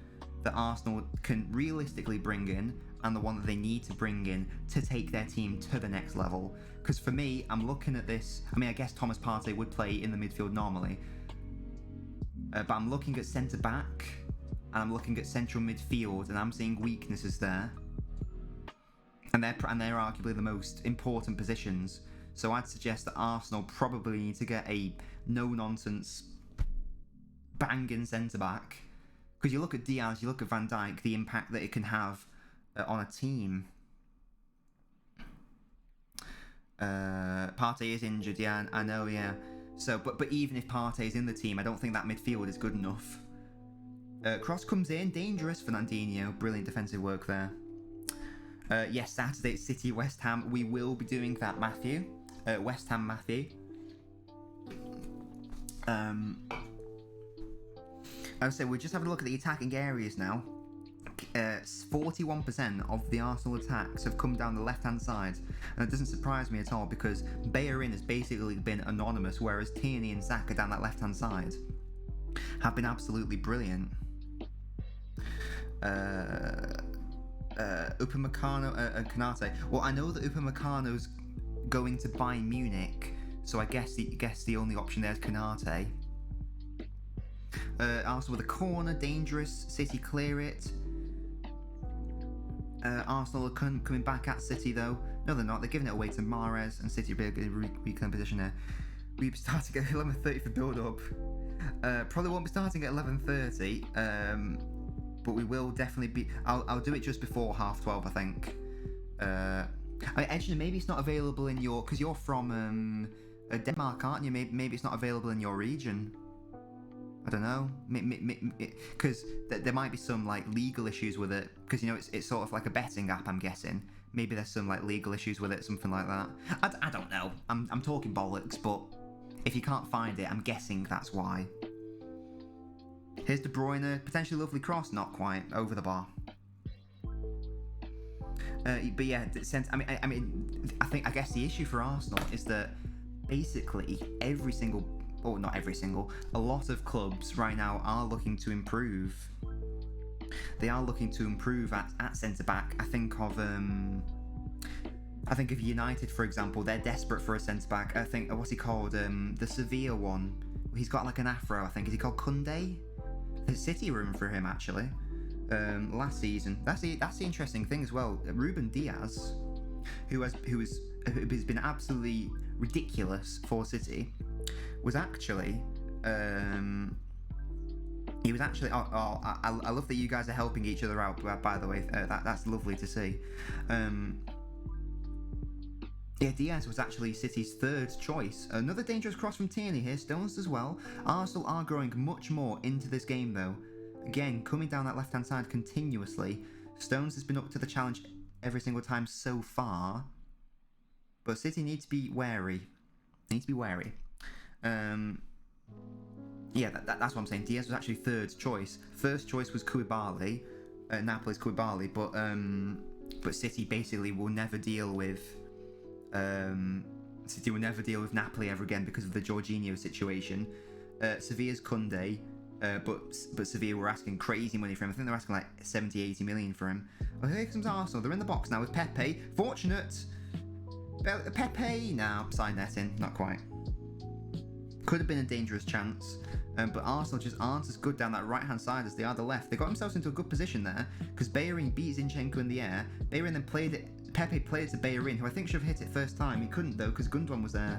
that Arsenal can realistically bring in, and the one that they need to bring in to take their team to the next level? Because for me, I'm looking at this. I mean, I guess Thomas Partey would play in the midfield normally, but I'm looking at centre back and I'm looking at central midfield, and I'm seeing weaknesses there. And they're arguably the most important positions. So I'd suggest that Arsenal probably need to get a no-nonsense, banging centre-back. Because you look at Diaz, you look at Van Dijk, the impact that it can have on a team. Partey is injured, yeah, I know, yeah. So, but even if Partey is in the team, I don't think that midfield is good enough. Cross comes in, dangerous, Fernandinho. Brilliant defensive work there. Yes, Saturday, City, West Ham. We will be doing that, Matthew. West Ham, Matthew. I would say we're just having a look at the attacking areas now. 41% of the Arsenal attacks have come down the left-hand side, and it doesn't surprise me at all because Bellerin has basically been anonymous, whereas Tierney and Saka down that left-hand side have been absolutely brilliant. Upamecano and Konate. Well, I know that Upamecano's going to Bayern Munich, so I guess the only option there is Konate. Arsenal with a corner, dangerous. City clear it. Arsenal are coming back at City though. No, they're not. They're giving it away to Mahrez, and City are in a reclaim position there. We'll be starting at 11:30 for build-up. Probably won't be starting at 11:30, but we will definitely be. I'll do it just before 12:30, I think. Actually, maybe it's not available in your, because you're from Denmark, aren't you? Maybe it's not available in your region. I don't know, because there might be some like legal issues with it, because you know it's sort of like a betting app, I'm guessing. Maybe there's some like legal issues with it, something like that. I don't know. I'm talking bollocks, but if you can't find it, I'm guessing that's why. Here's De Bruyne, potentially lovely cross, not quite over the bar. But yeah, I guess the issue for Arsenal is that basically a lot of clubs right now are looking to improve. They are looking to improve at centre back. I think of United, for example. They're desperate for a centre back. I think what's he called? The Sevilla one. He's got like an afro. I think is he called Koundé? The City room for him actually. Last season. That's the interesting thing as well. Ruben Diaz, who has been absolutely ridiculous for City, was actually I love that you guys are helping each other out, by the way. That's lovely to see. Yeah, Diaz was actually City's third choice. Another dangerous cross from Tierney here. Stones as well. Arsenal are growing much more into this game though. Again, coming down that left-hand side continuously. Stones has been up to the challenge every single time so far. But City need to be wary. Yeah, that's what I'm saying. Diaz was actually third choice. First choice was Koulibaly, Napoli's Koulibaly, but City basically will never deal with Napoli ever again because of the Jorginho situation. Sevilla's Koundé, but Sevilla were asking crazy money for him. I think they're asking like 70-80 million for him. Well, here comes Arsenal. They're in the box now with Pepe. Fortunate. Pepe now side netting, not quite. Could have been a dangerous chance, but Arsenal just aren't as good down that right-hand side as they are the left. They got themselves into a good position there because Bellerin beat Zinchenko in the air. Bellerin then played it. Pepe played it to Bellerin, who I think should have hit it first time. He couldn't though because Gundogan was there.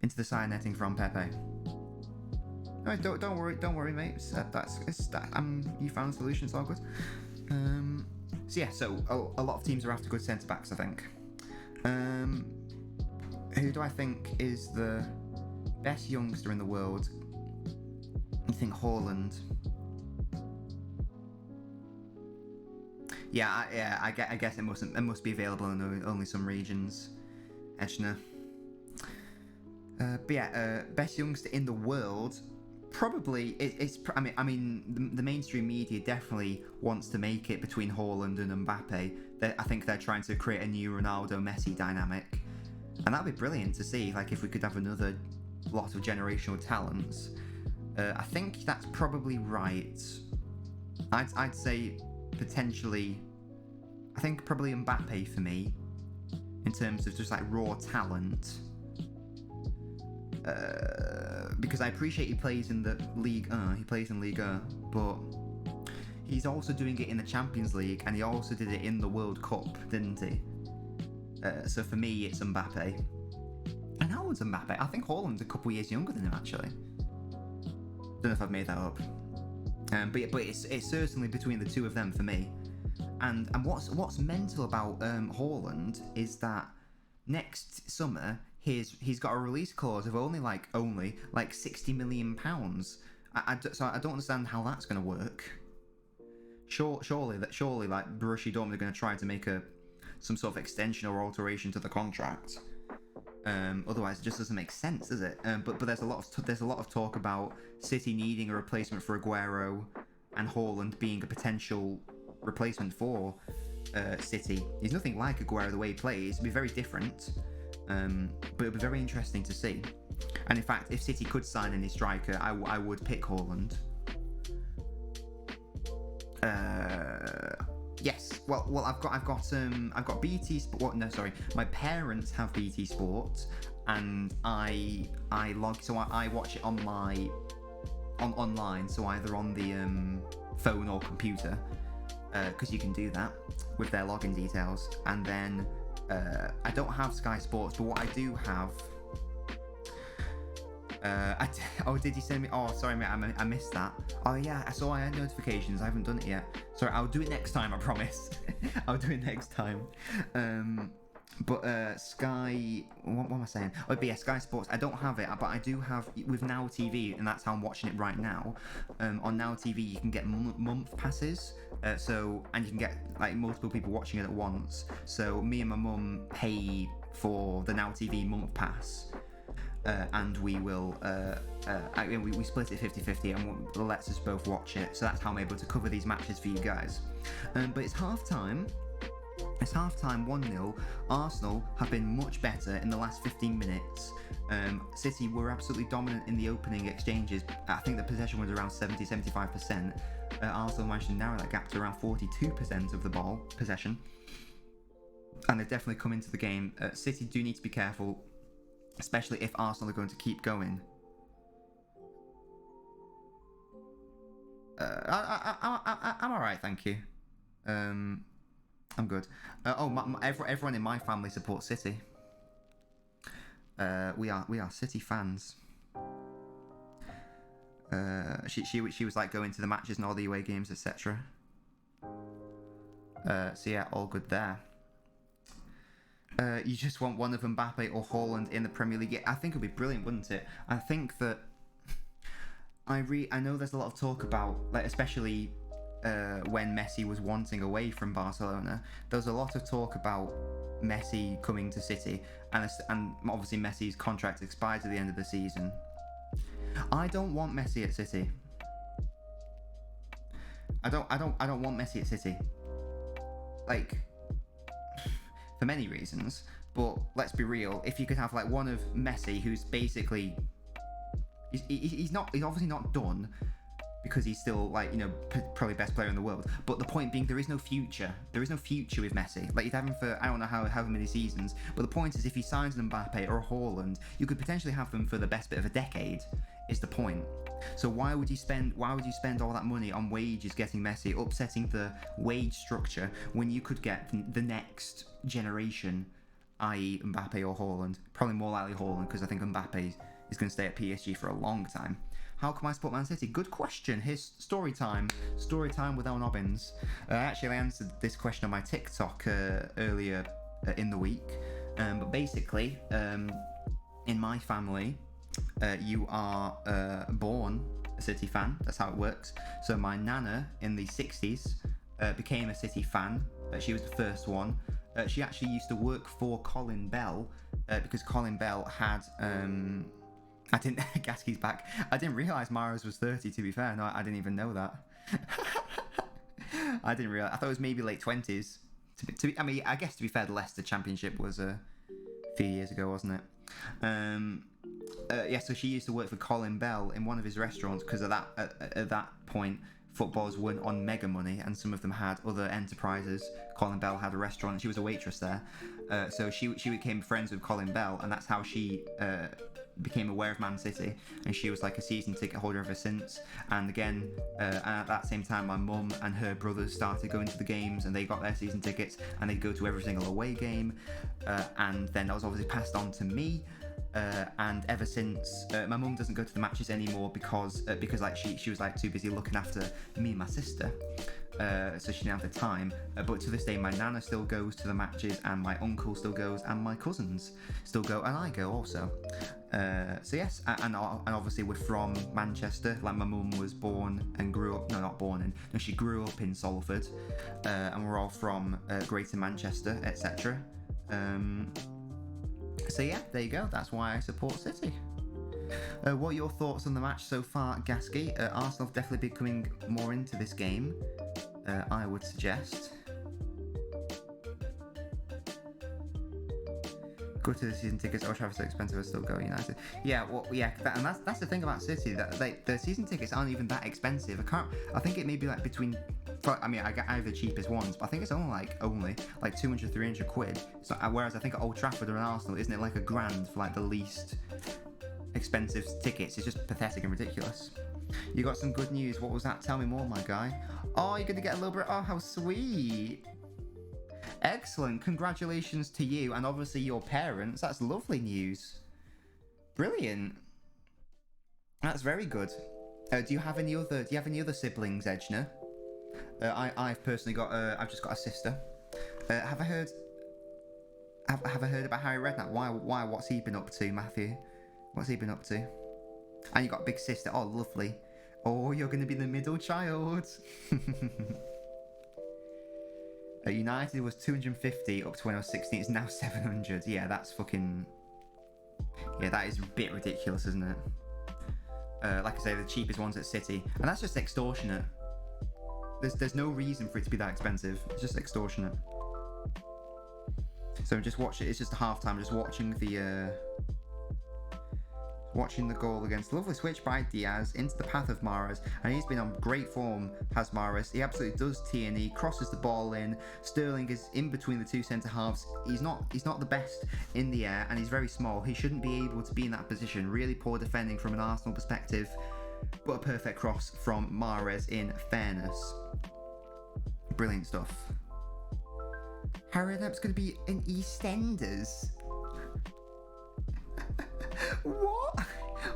Into the side netting from Pepe. No, don't worry, mate. You found a solution. It's all good. So a lot of teams are after good centre backs, I think. Who do I think is the best youngster in the world? I think Haaland. I guess it must be available in only some regions. Echner. Best youngster in the world. Probably the mainstream media definitely wants to make it between Haaland and Mbappe. I think they're trying to create a new Ronaldo-Messi dynamic, and that'd be brilliant to see. Like if we could have another lot of generational talents. I think that's probably right. I'd say potentially. I think probably Mbappe for me, in terms of just like raw talent. Because I appreciate he plays in the League 1, but he's also doing it in the Champions League, and he also did it in the World Cup, didn't he? So for me, it's Mbappe. And how old's Mbappe? I think Haaland's a couple years younger than him, actually. Don't know if I've made that up. But it's certainly between the two of them for me. And what's mental about Haaland is that next summer he's got a release clause of only like £60 million. So I don't understand how that's going to work. Surely like Borussia Dortmund are going to try to make some sort of extension or alteration to the contract. Otherwise, it just doesn't make sense, does it? But there's a lot of talk about City needing a replacement for Aguero, and Haaland being a potential replacement for City. He's nothing like Aguero the way he plays. It'd be very different, but it'd be very interesting to see. And in fact, if City could sign any striker, I would pick Haaland. Yes. Well, I've got BT Sport. Well, no, sorry. My parents have BT Sport, and I watch it on my online. So either on the phone or computer, because you can do that with their login details. And then I don't have Sky Sports, but what I do have. Did you send me? Oh, sorry, mate, I missed that. Oh yeah, I saw I had notifications. I haven't done it yet. Sorry, I'll do it next time. I promise. I'll do it next time. But Sky, what am I saying? Oh, but yeah, Sky Sports. I don't have it, but I do have with Now TV, and that's how I'm watching it right now. On Now TV, you can get month passes. And you can get like multiple people watching it at once. So me and my mum pay for the Now TV month pass. And we will we split it 50-50 and it lets us both watch it, so that's how I'm able to cover these matches for you guys. But it's half time 1-0. Arsenal have been much better in the last 15 minutes. City were absolutely dominant in the opening exchanges. I think the possession was around 70-75%. Arsenal managed to narrow that gap to around 42% of the ball possession, and they've definitely come into the game. City do need to be careful, especially if Arsenal are going to keep going. I'm alright, thank you. I'm good. Everyone in my family supports City. We are City fans. She was like going to the matches and all the away games, etc. So yeah, all good there. You just want one of Mbappe or Haaland in the Premier League. Yeah, I think it would be brilliant, wouldn't it? I think that I know there's a lot of talk about, like, especially when Messi was wanting away from Barcelona. There was a lot of talk about Messi coming to City, and obviously Messi's contract expires at the end of the season. I don't want Messi at City. I don't want Messi at City. Like, for many reasons, but let's be real. If you could have like one of Messi, who's basically he's obviously not done, because he's still, like, you know, probably best player in the world. But the point being, there is no future. There is no future with Messi. Like, you'd have him for I don't know how many seasons. But the point is, if he signs an Mbappe or a Haaland, you could potentially have them for the best bit of a decade. Is the point? So why would you spend all that money on wages getting Messi, upsetting the wage structure, when you could get the next generation, i.e. Mbappe or Haaland? Probably more likely Haaland, because I think Mbappe is going to stay at PSG for a long time. How can I support Man City? Good question. Here's story time with LNobbins. Actually, I answered this question on my TikTok earlier in the week. But basically, in my family, you are born a City fan. That's how it works. So my nana in the 60s became a City fan. She was the first one. She actually used to work for Colin Bell, because Colin Bell had... Gasky's back. I didn't realise Mahrez was 30, to be fair. No, I didn't even know that. I didn't realise. I thought it was maybe late 20s. I mean, I guess, to be fair, the Leicester Championship was a few years ago, wasn't it? So she used to work for Colin Bell in one of his restaurants, because at that point, footballers weren't on mega money, and some of them had other enterprises. Colin Bell had a restaurant, and she was a waitress there. So she became friends with Colin Bell, and that's how she became aware of Man City, and she was like a season ticket holder ever since. And again, at that same time, my mum and her brothers started going to the games, and they got their season tickets, and they'd go to every single away game. And then that was obviously passed on to me. And ever since, my mum doesn't go to the matches anymore because like she was like too busy looking after me and my sister, so she didn't have the time. But to this day, my nana still goes to the matches, and my uncle still goes, and my cousins still go, and I go also. So yes, and obviously we're from Manchester. Like, my mum was born and grew up. No, not born in. No, she grew up in Salford, and we're all from Greater Manchester, etc. So yeah, there you go. That's why I support City. What are your thoughts on the match so far, Gasky? Arsenal have definitely been coming more into this game. I would suggest go to the season tickets. Old Trafford's so expensive, but still go United. Yeah, well, yeah, and that's the thing about City, that the season tickets aren't even that expensive. I think it may be like between. I mean, I have the cheapest ones, but I think it's only like 200, 300 quid. So, whereas I think at Old Trafford or in Arsenal, isn't it like £1,000 for like the least expensive tickets? It's just pathetic and ridiculous. You got some good news. What was that? Tell me more, my guy. Oh, you're gonna get a little bit. Oh, how sweet. Excellent. Congratulations to you and obviously your parents. That's lovely news. Brilliant. That's very good. Do you have any other siblings, Edna? I've personally got. I've just got a sister. Have I heard about Harry Redknapp? Why? What's he been up to, Matthew? What's he been up to? And you got a big sister. Oh, lovely. Oh, you're going to be the middle child. United was 250 up to when I was 16. It's now 700. Yeah, that's fucking. Yeah, that is a bit ridiculous, isn't it? Like I say, the cheapest ones at City, and that's just extortionate. There's no reason for it to be that expensive. It's just extortionate. So just watch it. It's just a half-time. Just watching the goal against. Lovely switch by Diaz into the path of Mahrez, and he's been on great form. Has Mahrez? He absolutely does Tierney, crosses the ball in. Sterling is in between the two centre halves. He's not the best in the air, and he's very small. He shouldn't be able to be in that position. Really poor defending from an Arsenal perspective, but a perfect cross from Mahrez in fairness. Brilliant stuff. Harry Redknapp's going to be in EastEnders. What?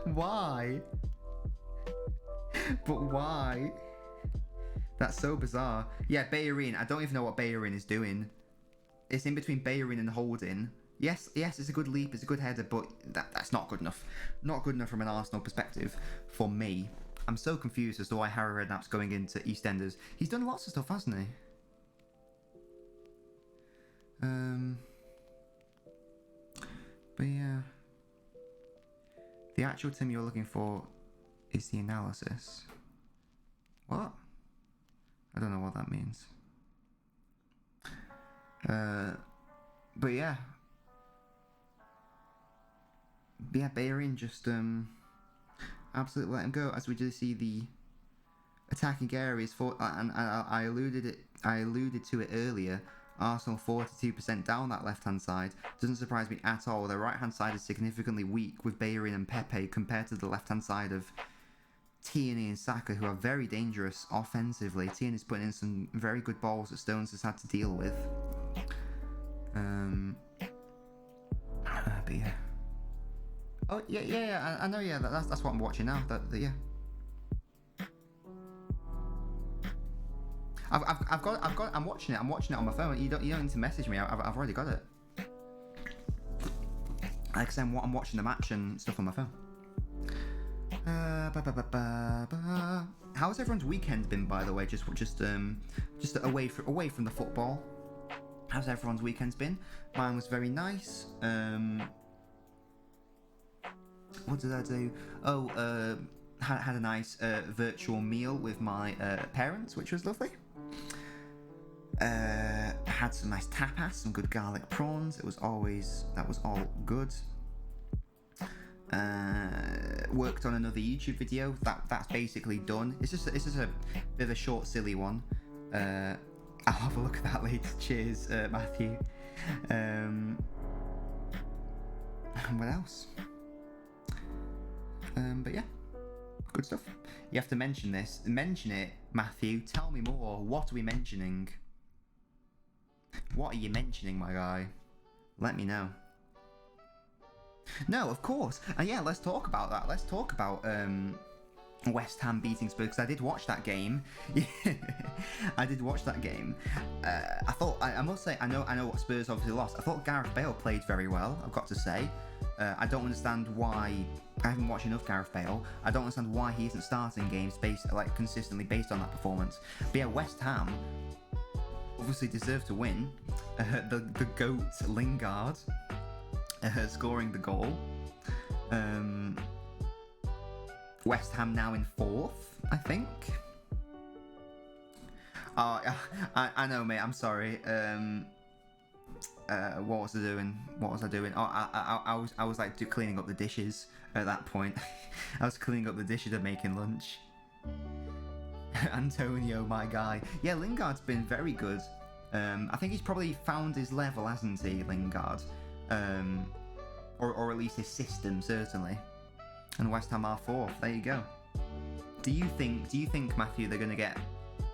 Why? But why? That's so bizarre. Yeah, Bellerin. I don't even know what Bellerin is doing. It's in between Bellerin and Holding. Yes, it's a good leap, it's a good header, but that's not good enough. Not good enough from an Arsenal perspective for me. I'm so confused as to why Harry Redknapp's going into EastEnders. He's done lots of stuff, hasn't he? But yeah. The actual term you're looking for is the analysis. What? I don't know what that means. But yeah. But yeah, Bellerin just absolutely let him go, as we do see the attacking areas for, and I alluded to it earlier. Arsenal 42% down that left-hand side. Doesn't surprise me at all. Their right-hand side is significantly weak with Bellerin and Pepe compared to the left-hand side of Tierney and Saka, who are very dangerous offensively. Tierney's putting in some very good balls that Stones has had to deal with. But yeah. Oh yeah. I know. Yeah, that's what I'm watching now. Yeah. I've got. I'm watching it. I'm watching it on my phone. You don't need to message me. I've already got it. Like I said, I'm watching the match and stuff on my phone. How's everyone's weekend been, by the way? Just away from the football. How's everyone's weekend's been? Mine was very nice. What did I do? Oh, had a nice virtual meal with my parents, which was lovely. Had some nice tapas, some good garlic prawns. That was all good. Worked on another YouTube video. That's basically done. It's just a bit of a short, silly one. I'll have a look at that later. Cheers, Matthew. What else? But yeah, good stuff. You have to mention this. Mention it, Matthew. Tell me more. What are we mentioning? What are you mentioning, my guy? Let me know. No, of course. And yeah, let's talk about that. Let's talk about West Ham beating Spurs, because I did watch that game. I did watch that game. I must say, I know what Spurs obviously lost. I thought Gareth Bale played very well, I've got to say. I don't understand why. I haven't watched enough Gareth Bale. I don't understand why he isn't starting games consistently based on that performance. But yeah, West Ham obviously deserved to win. The GOAT Lingard scoring the goal. West Ham now in 4th, I think. Oh, I know, mate. I'm sorry. What was I doing? Oh, I was like cleaning up the dishes at that point. I was cleaning up the dishes and making lunch. Antonio, my guy. Yeah, Lingard's been very good. I think he's probably found his level, hasn't he, Lingard? Or at least his system, certainly. And West Ham are 4th. There you go. Do you think, Matthew, they're going to get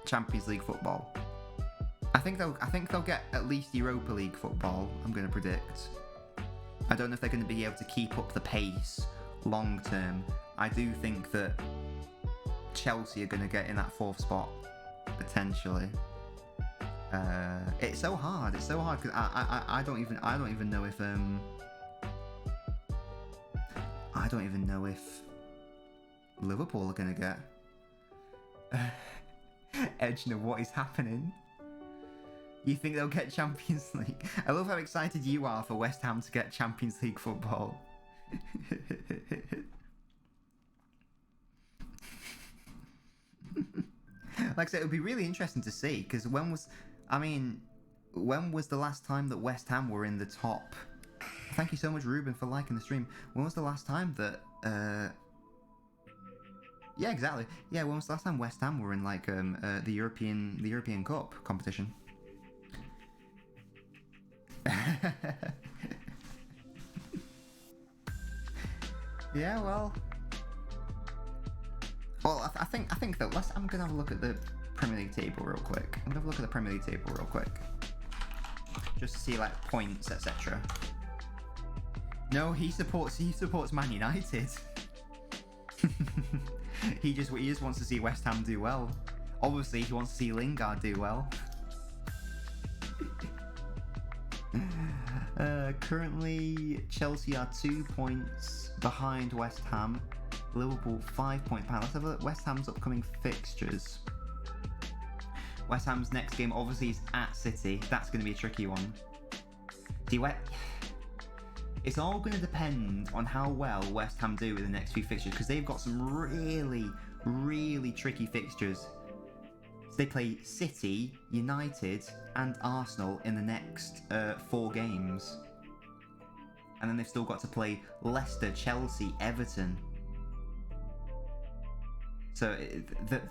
Champions League football? I think they'll get at least Europa League football. I'm going to predict. I don't know if they're going to be able to keep up the pace long term. I do think that Chelsea are going to get in that 4th spot potentially. It's so hard. It's so hard because I don't even know if I don't even know if Liverpool are going to get. Edgner, what is happening? You think they'll get Champions League? I love how excited you are for West Ham to get Champions League football. Like I said, it would be really interesting to see, because when was the last time that West Ham were in the top? Thank you so much, Ruben, for liking the stream. When was the last time that yeah, exactly. Yeah, when was the last time West Ham were in like the European Cup competition? Yeah, well, I think that I'm gonna have a look at the Premier League table real quick. Just to see like points, etc. No, he supports Man United. He just wants to see West Ham do well. Obviously, he wants to see Lingard do well. Currently, Chelsea are 2 points behind West Ham. Liverpool 5 points behind. Let's have a look at West Ham's upcoming fixtures. West Ham's next game obviously is at City. That's going to be a tricky one. It's all going to depend on how well West Ham do with the next few fixtures, because they've got some really, really tricky fixtures. So they play City, United and Arsenal in the next 4 games. And then they've still got to play Leicester, Chelsea, Everton. So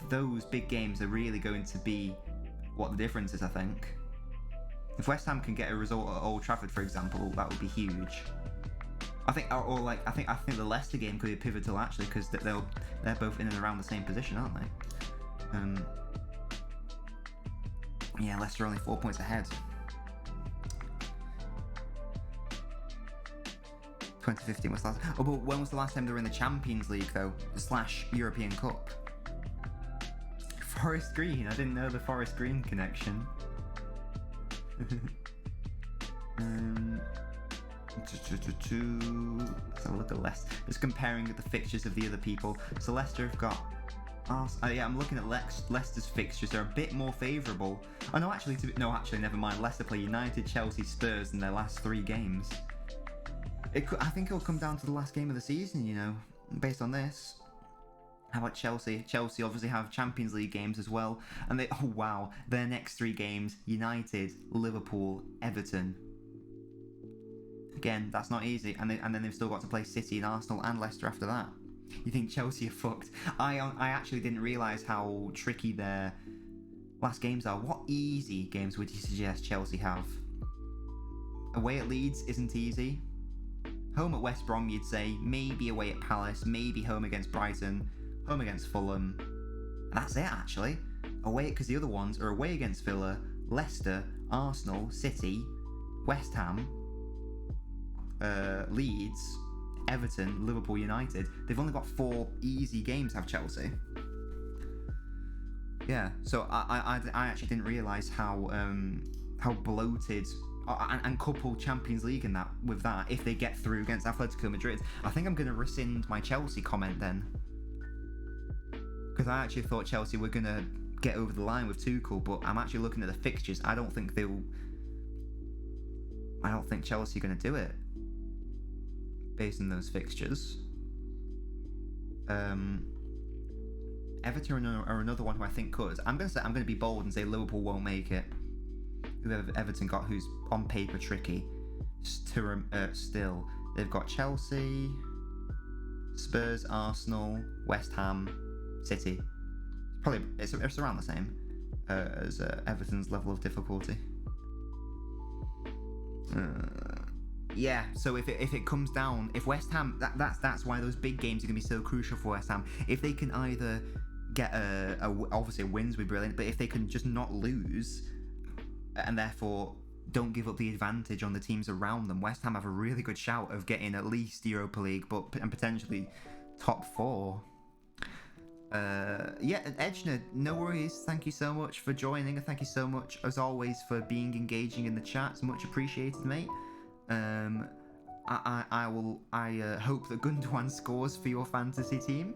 those big games are really going to be what the difference is, I think. If West Ham can get a result at Old Trafford, for example, that would be huge. I think the Leicester game could be pivotal actually, because they're both in and around the same position, aren't they? Yeah, Leicester are only 4 points ahead. 2015 was the last. Oh, but when was the last time they were in the Champions League though? / European Cup. Forest Green. I didn't know the Forest Green connection. Let's have a look at Leicester. Just comparing the fixtures of the other people. So Leicester have got. Yeah, I'm looking at Leicester's fixtures. They're a bit more favourable. Oh no, actually, never mind. Leicester play United, Chelsea, Spurs in their last 3 games. I think it'll come down to the last game of the season, you know, based on this. How about Chelsea? Chelsea obviously have Champions League games as well, and their next 3 games: United, Liverpool, Everton. Again, that's not easy, and then they've still got to play City and Arsenal and Leicester after that. You think Chelsea are fucked? I actually didn't realise how tricky their last games are. What easy games would you suggest Chelsea have? Away at Leeds isn't easy. Home at West Brom, you'd say. Maybe away at Palace. Maybe home against Brighton. Home against Fulham. And that's it, actually. Because the other ones are away against Villa, Leicester, Arsenal, City, West Ham, Leeds, Everton, Liverpool, United. They've only got 4 easy games, have Chelsea. Yeah, so I actually didn't realise how bloated and couple Champions League in that with that if they get through against Atletico Madrid. I think I'm going to rescind my Chelsea comment then, because I actually thought Chelsea were going to get over the line with Tuchel, but I'm actually looking at the fixtures. I don't think Chelsea are going to do it based on those fixtures. Everton are another one who I think could. I'm gonna be bold and say Liverpool won't make it. Whoever Everton got, who's on paper tricky, still they've got Chelsea, Spurs, Arsenal, West Ham, City. Probably it's around the same as Everton's level of difficulty. Yeah, so if it comes down, if West Ham, that's why those big games are gonna be so crucial for West Ham. If they can either get obviously wins would be brilliant, but if they can just not lose, and therefore don't give up the advantage on the teams around them, West Ham have a really good shout of getting at least Europa League, and potentially top 4. Yeah, Edgner, no worries. Thank you so much for joining, and thank you so much as always for being engaging in the chats. Much appreciated, mate. I hope that Gundogan scores for your fantasy team.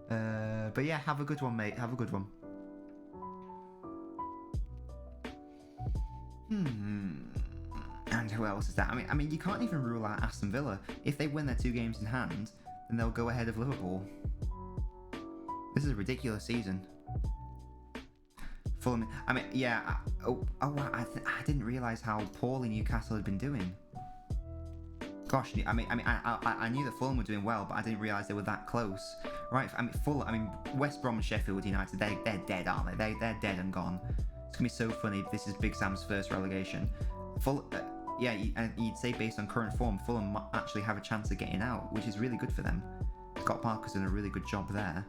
But yeah, have a good one, mate. Have a good one. And who else is that? I mean, you can't even rule out Aston Villa. If they win their 2 games in hand, then they'll go ahead of Liverpool. This is a ridiculous season. Fulham. I mean, yeah. I didn't realise how poorly Newcastle had been doing. Gosh, I knew that Fulham were doing well, but I didn't realise they were that close. Right. West Brom and Sheffield United. They're dead, aren't they? They're dead and gone. It's gonna be so funny. This is Big Sam's first relegation. Yeah, you'd say based on current form, Fulham might actually have a chance of getting out, which is really good for them. Scott Parker's done a really good job there.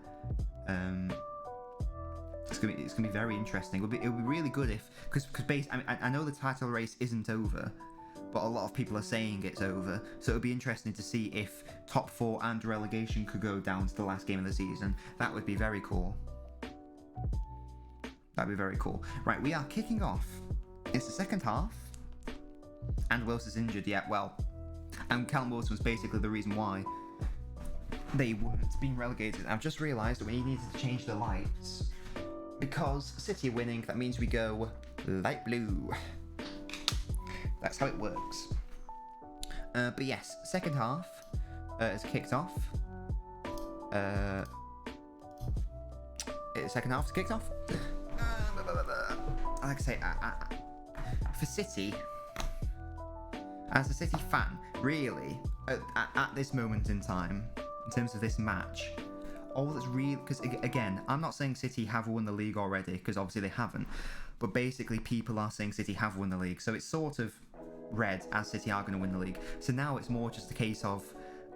It's gonna be very interesting. It'll be really good because I know the title race isn't over, but a lot of people are saying it's over. So it'll be interesting to see if top 4 and relegation could go down to the last game of the season. That would be very cool. That'd be very cool. Right, we are kicking off. It's the second half, and Wilson is injured. Yeah, well, and Callum Wilson was basically the reason why they weren't being relegated. I've just realised that we needed to change the lights because City are winning. That means we go light blue. That's how it works. But yes, second half has kicked off. Second half has kicked off. Like I say, for City, as a City fan, really, at this moment in time, in terms of this match, all that's real, because again, I'm not saying City have won the league already, because obviously they haven't, but basically people are saying City have won the league, so it's sort of read as City are going to win the league. So now it's more just a case of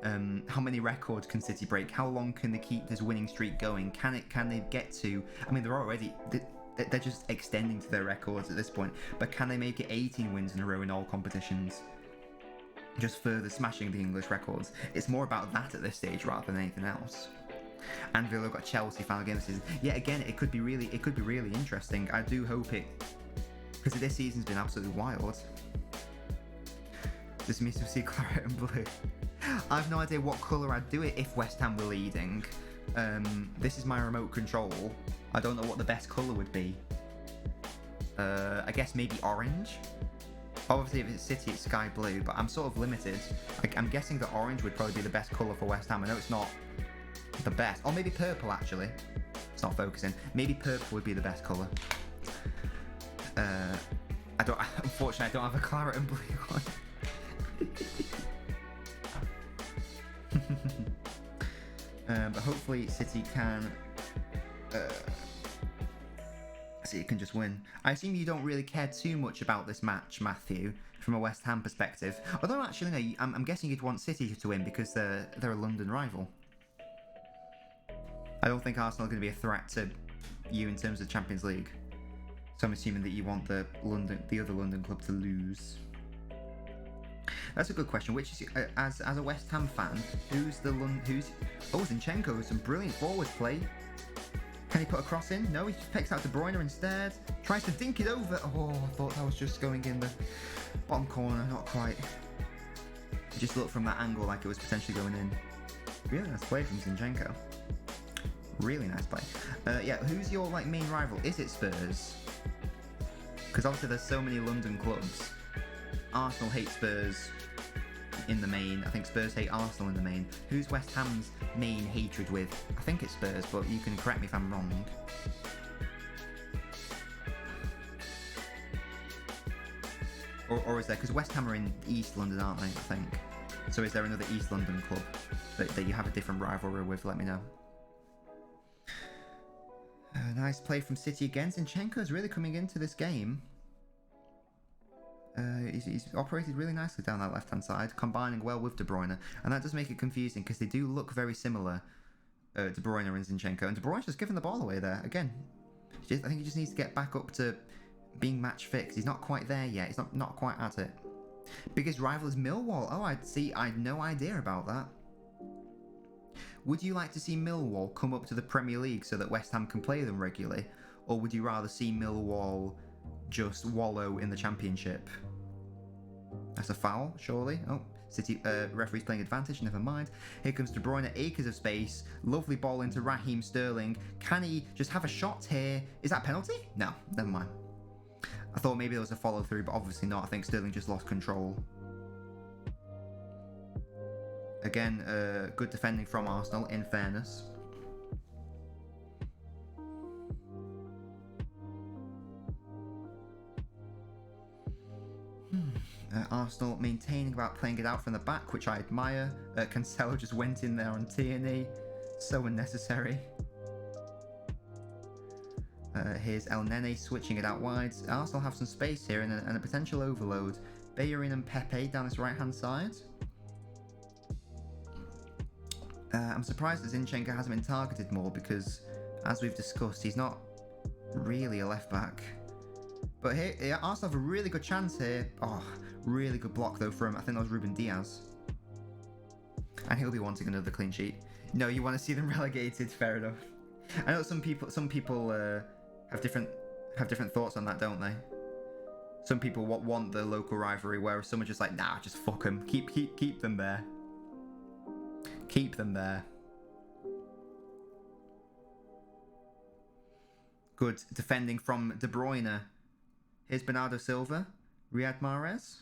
how many records can City break? How long can they keep this winning streak going? Can they get to? I mean, they're just extending to their records at this point, but can they make it 18 wins in a row in all competitions? Just further smashing the English records. It's more about that at this stage rather than anything else. And Villa got Chelsea final game this season. Yeah, again, it could be really interesting. I do hope it, because this season's been absolutely wild. Just me to see claret and blue. I have no idea what colour I'd do it if West Ham were leading. This is my remote control. I don't know what the best colour would be. I guess maybe orange. Obviously, if it's City, it's sky blue, but I'm sort of limited. I'm guessing that orange would probably be the best colour for West Ham. I know it's not the best. Or maybe purple, actually. It's not focusing. Maybe purple would be the best colour. Unfortunately, I don't have a claret and blue one. But hopefully City can just win. I assume you don't really care too much about this match, Matthew, from a West Ham perspective. Although actually, no, I'm guessing you'd want City to win because they're a London rival. I don't think Arsenal are going to be a threat to you in terms of Champions League. So I'm assuming that you want the other London club to lose. That's a good question. Which is, as a West Ham fan, Zinchenko, some brilliant forward play. Can he put a cross in? No, he picks out De Bruyne instead. Tries to dink it over. Oh, I thought that was just going in the bottom corner. Not quite. It just looked from that angle like it was potentially going in. Really nice play from Zinchenko. Really nice play. Yeah, who's your main rival? Is it Spurs? Because obviously there's so many London clubs. Arsenal hate Spurs. in the main. I think Spurs hate Arsenal in the main. Who's West Ham's main hatred with? I think it's Spurs, but you can correct me if I'm wrong. Or is there, because West Ham are in East London, aren't they, I think? So is there another East London club that you have a different rivalry with? Let me know. Nice play from City again. Zinchenko's really coming into this game. He's operated really nicely down that left-hand side, combining well with De Bruyne. And that does make it confusing, because they do look very similar, De Bruyne and Zinchenko. And De Bruyne's just giving the ball away there. Again, I think he just needs to get back up to being match fixed. He's not quite there yet. He's not quite at it. Biggest rival is Millwall. Oh, I had no idea about that. Would you like to see Millwall come up to the Premier League so that West Ham can play them regularly? Or would you rather see Millwall just wallow in the Championship? That's a foul, surely. Oh, City referee's playing advantage, never mind. Here comes De Bruyne, acres of space. Lovely ball into Raheem Sterling. Can he just have a shot here? Is that a penalty? No, never mind. I thought maybe there was a follow-through, but obviously not. I think Sterling just lost control. Again, good defending from Arsenal, in fairness. Arsenal maintaining about playing it out from the back, which I admire. Cancelo just went in there on Tierney. So unnecessary. Here's El Nene switching it out wide. Arsenal have some space here and a potential overload. Bellerin and Pepe down this right-hand side. I'm surprised that Zinchenko hasn't been targeted more because, as we've discussed, he's not really a left-back. But here, Arsenal have a really good chance here. Oh, really good block, though, from, I think that was Ruben Diaz. And he'll be wanting another clean sheet. No, you want to see them relegated, fair enough. I know some people have different thoughts on that, don't they? Some people want the local rivalry, whereas some are just like, nah, just fuck them. Keep them there. Keep them there. Good defending from De Bruyne. Here's Bernardo Silva. Riyad Mahrez.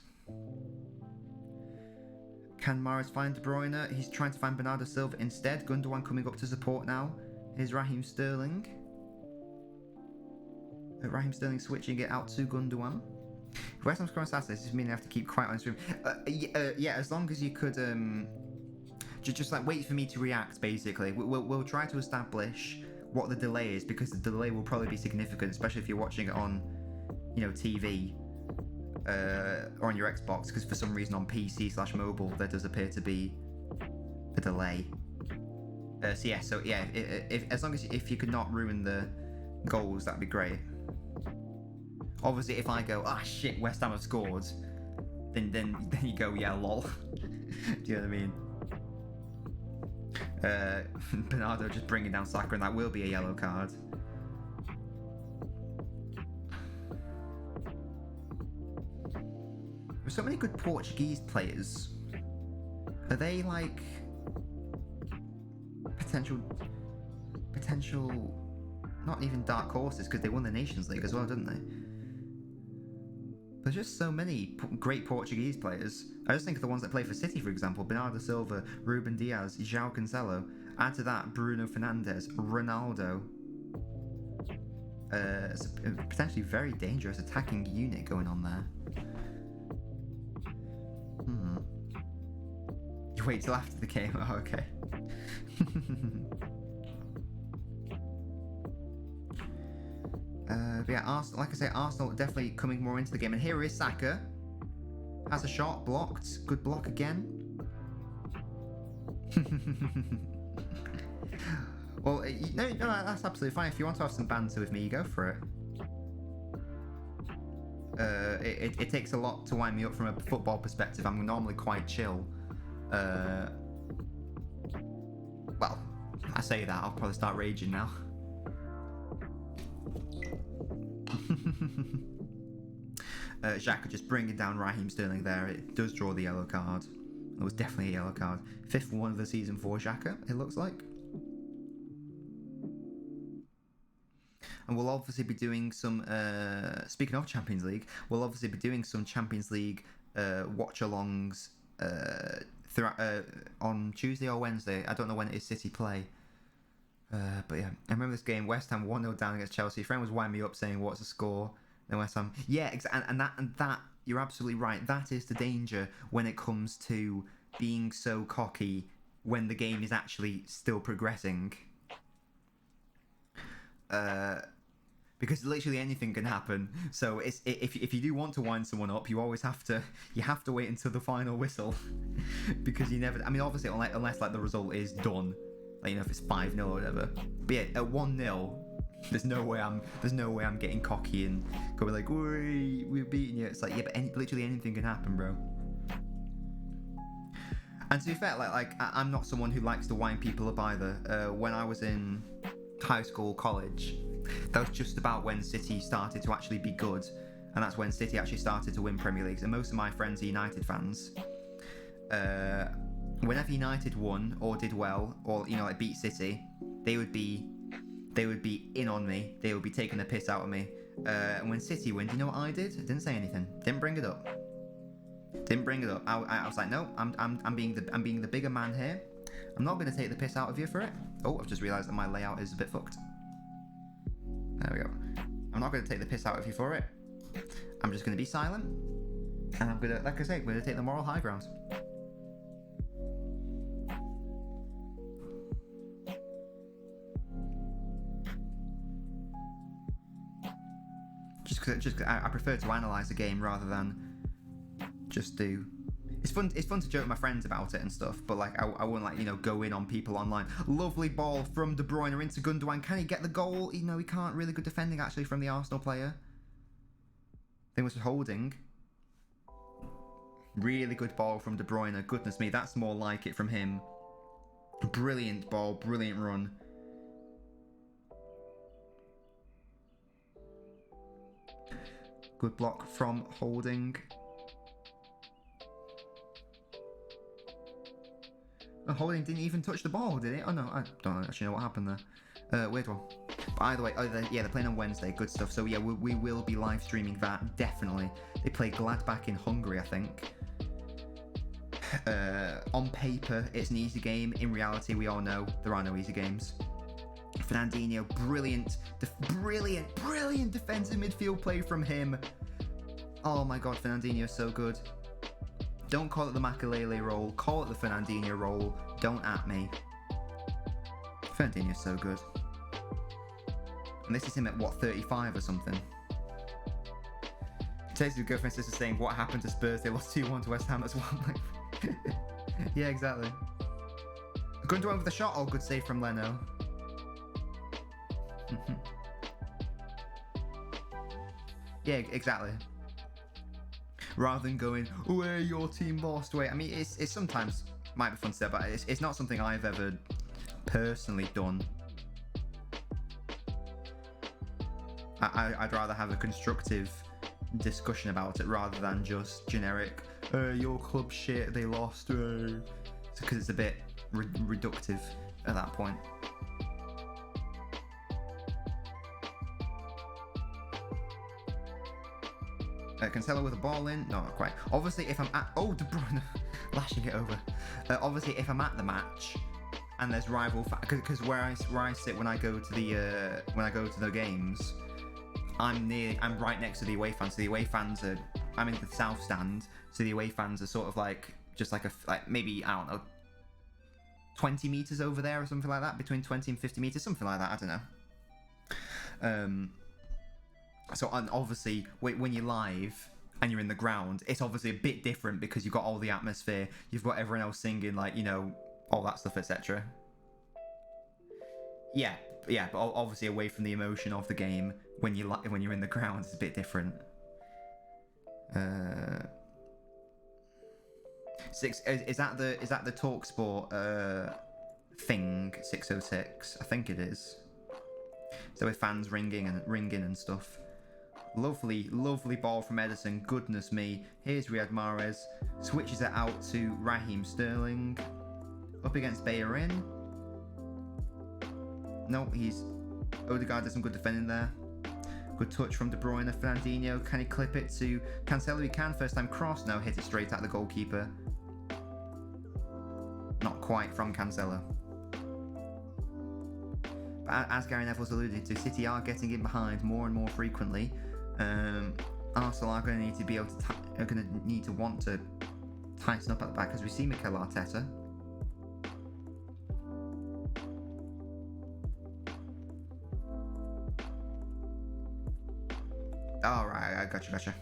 Can Mahrez find De Bruyne? He's trying to find Bernardo Silva instead. Gundogan coming up to support now. Here's Raheem Sterling. Raheem Sterling switching it out to Gundogan. If West Ham's scoring Saturday, this means I have to keep quiet on stream. Yeah, as long as you could just like wait for me to react. Basically, we'll try to establish what the delay is, because the delay will probably be significant, especially if you're watching it on, TV or on your Xbox, because for some reason on PC/mobile there does appear to be a delay. So yeah, as long as if you could not ruin the goals, that'd be great. Obviously, if I go, shit, West Ham have scored, then you go, yeah, lol. Do you know what I mean? Bernardo just bringing down Saka, and that will be a yellow card. There's so many good Portuguese players. Are they like potential, not even dark horses, because they won the Nations League as well, didn't they? There's just so many great Portuguese players. I just think of the ones that play for City, for example. Bernardo Silva, Ruben Diaz, João Cancelo. Add to that Bruno Fernandes, Ronaldo. It's a potentially very dangerous attacking unit going on there. You wait till after the game? Oh, okay. But yeah, Arsenal, like I say, Arsenal definitely coming more into the game. And here is Saka. Has a shot, blocked. Good block again. Well, no, that's absolutely fine. If you want to have some banter with me, you go for it. It takes a lot to wind me up from a football perspective. I'm normally quite chill. Well, I say that, I'll probably start raging now. Xhaka just bringing down Raheem Sterling there. It does draw the yellow card. It was definitely a yellow card. 5th one of the season for Xhaka, it looks like. And we'll obviously be doing some, speaking of Champions League, we'll obviously be doing some Champions League watch-alongs on Tuesday or Wednesday. I don't know when it is City play. But yeah, I remember this game. West Ham 1-0 down against Chelsea. A friend was winding me up saying, "What's the score?" Then West Ham, yeah, and that you're absolutely right. That is the danger when it comes to being so cocky when the game is actually still progressing. Because literally anything can happen. So if you do want to wind someone up, you always have to wait until the final whistle, because you never. I mean, obviously, unless like the result is done, like, you know, if it's 5-0 or whatever. But yeah, at 1-0, there's no way I'm getting cocky and going like, we're beating you. It's like, yeah, but literally anything can happen, bro. And to be fair, like I'm not someone who likes to wind people up either. When I was in high school, college, that was just about when City started to actually be good, and that's when City actually started to win Premier Leagues. And most of my friends are United fans. Whenever United won or did well, or, you know, like beat City, they would be in on me. They would be taking the piss out of me. And when City win, do you know what I did? I didn't say anything. Didn't bring it up. I was like, no, I'm being the bigger man here. I'm not going to take the piss out of you for it. Oh, I've just realised that my layout is a bit fucked. There we go. I'm not going to take the piss out of you for it. I'm just going to be silent. And I'm going to, like I say, I'm going to take the moral high ground. Just because I prefer to analyse the game rather than just do. It's fun to joke with my friends about it and stuff, but like I wouldn't, like, you know, go in on people online. Lovely ball from De Bruyne into Gundogan. Can he get the goal? You know, he can't. Really good defending actually from the Arsenal player. They was holding. Really good ball from De Bruyne. Goodness me, that's more like it from him. Brilliant ball, brilliant run. Good block from Holding. Holding didn't even touch the ball, did it? Oh no, I don't actually know what happened there. Weird one. But either way, they're playing on Wednesday. Good stuff. So yeah, we will be live streaming that, definitely. They play Gladbach in Hungary, I think. On paper, it's an easy game. In reality, we all know there are no easy games. Fernandinho, brilliant defensive midfield play from him. Oh my god, Fernandinho, so good. Don't call it the Makelele roll, call it the Fernandinho roll. Don't at me. Fernandinho's so good. And this is him at what, 35 or something? Today's girlfriend sister saying, what happened to Spurs? They lost 2-1 to West Ham as well. Yeah, exactly. Gundogan with the shot. Oh, good save from Leno. Yeah, exactly. Rather than going, oh, hey, your team lost. Wait, I mean, it's sometimes might be fun to say, but it's not something I've ever personally done. I'd rather have a constructive discussion about it rather than just generic, your club shit, they lost, because it's a bit reductive at that point. Cancelo with a ball in. No, not quite. Obviously, if I'm at... Oh, De Bruyne lashing it over. Obviously, if I'm at the match and there's rival... Because where I sit when I go to the games, I'm right next to the away fans. So the away fans are... I'm in the south stand. So the away fans are sort of like... Just like maybe, I don't know, 20 meters over there or something like that. Between 20 and 50 meters. Something like that. I don't know. So obviously, when you're live and you're in the ground, it's obviously a bit different because you've got all the atmosphere, you've got everyone else singing, like, you know, all that stuff, etc. Yeah, but obviously away from the emotion of the game, when you're in the ground, it's a bit different. Is that the TalkSport thing? 606, I think it is. So with fans ringing and stuff. Lovely ball from Edison. Goodness me. Here's Riyad Mahrez. Switches it out to Raheem Sterling. Up against Bellerin. No, Odegaard does some good defending there. Good touch from De Bruyne. Fernandinho. Can he clip it to Cancelo? He can. First time cross. No, hit it straight at the goalkeeper. Not quite from Cancelo. But as Gary Neville's alluded to, City are getting in behind more and more frequently. Arsenal are going to need to be able to want to tighten up at the back, as we see Mikel Arteta. All right, I gotcha.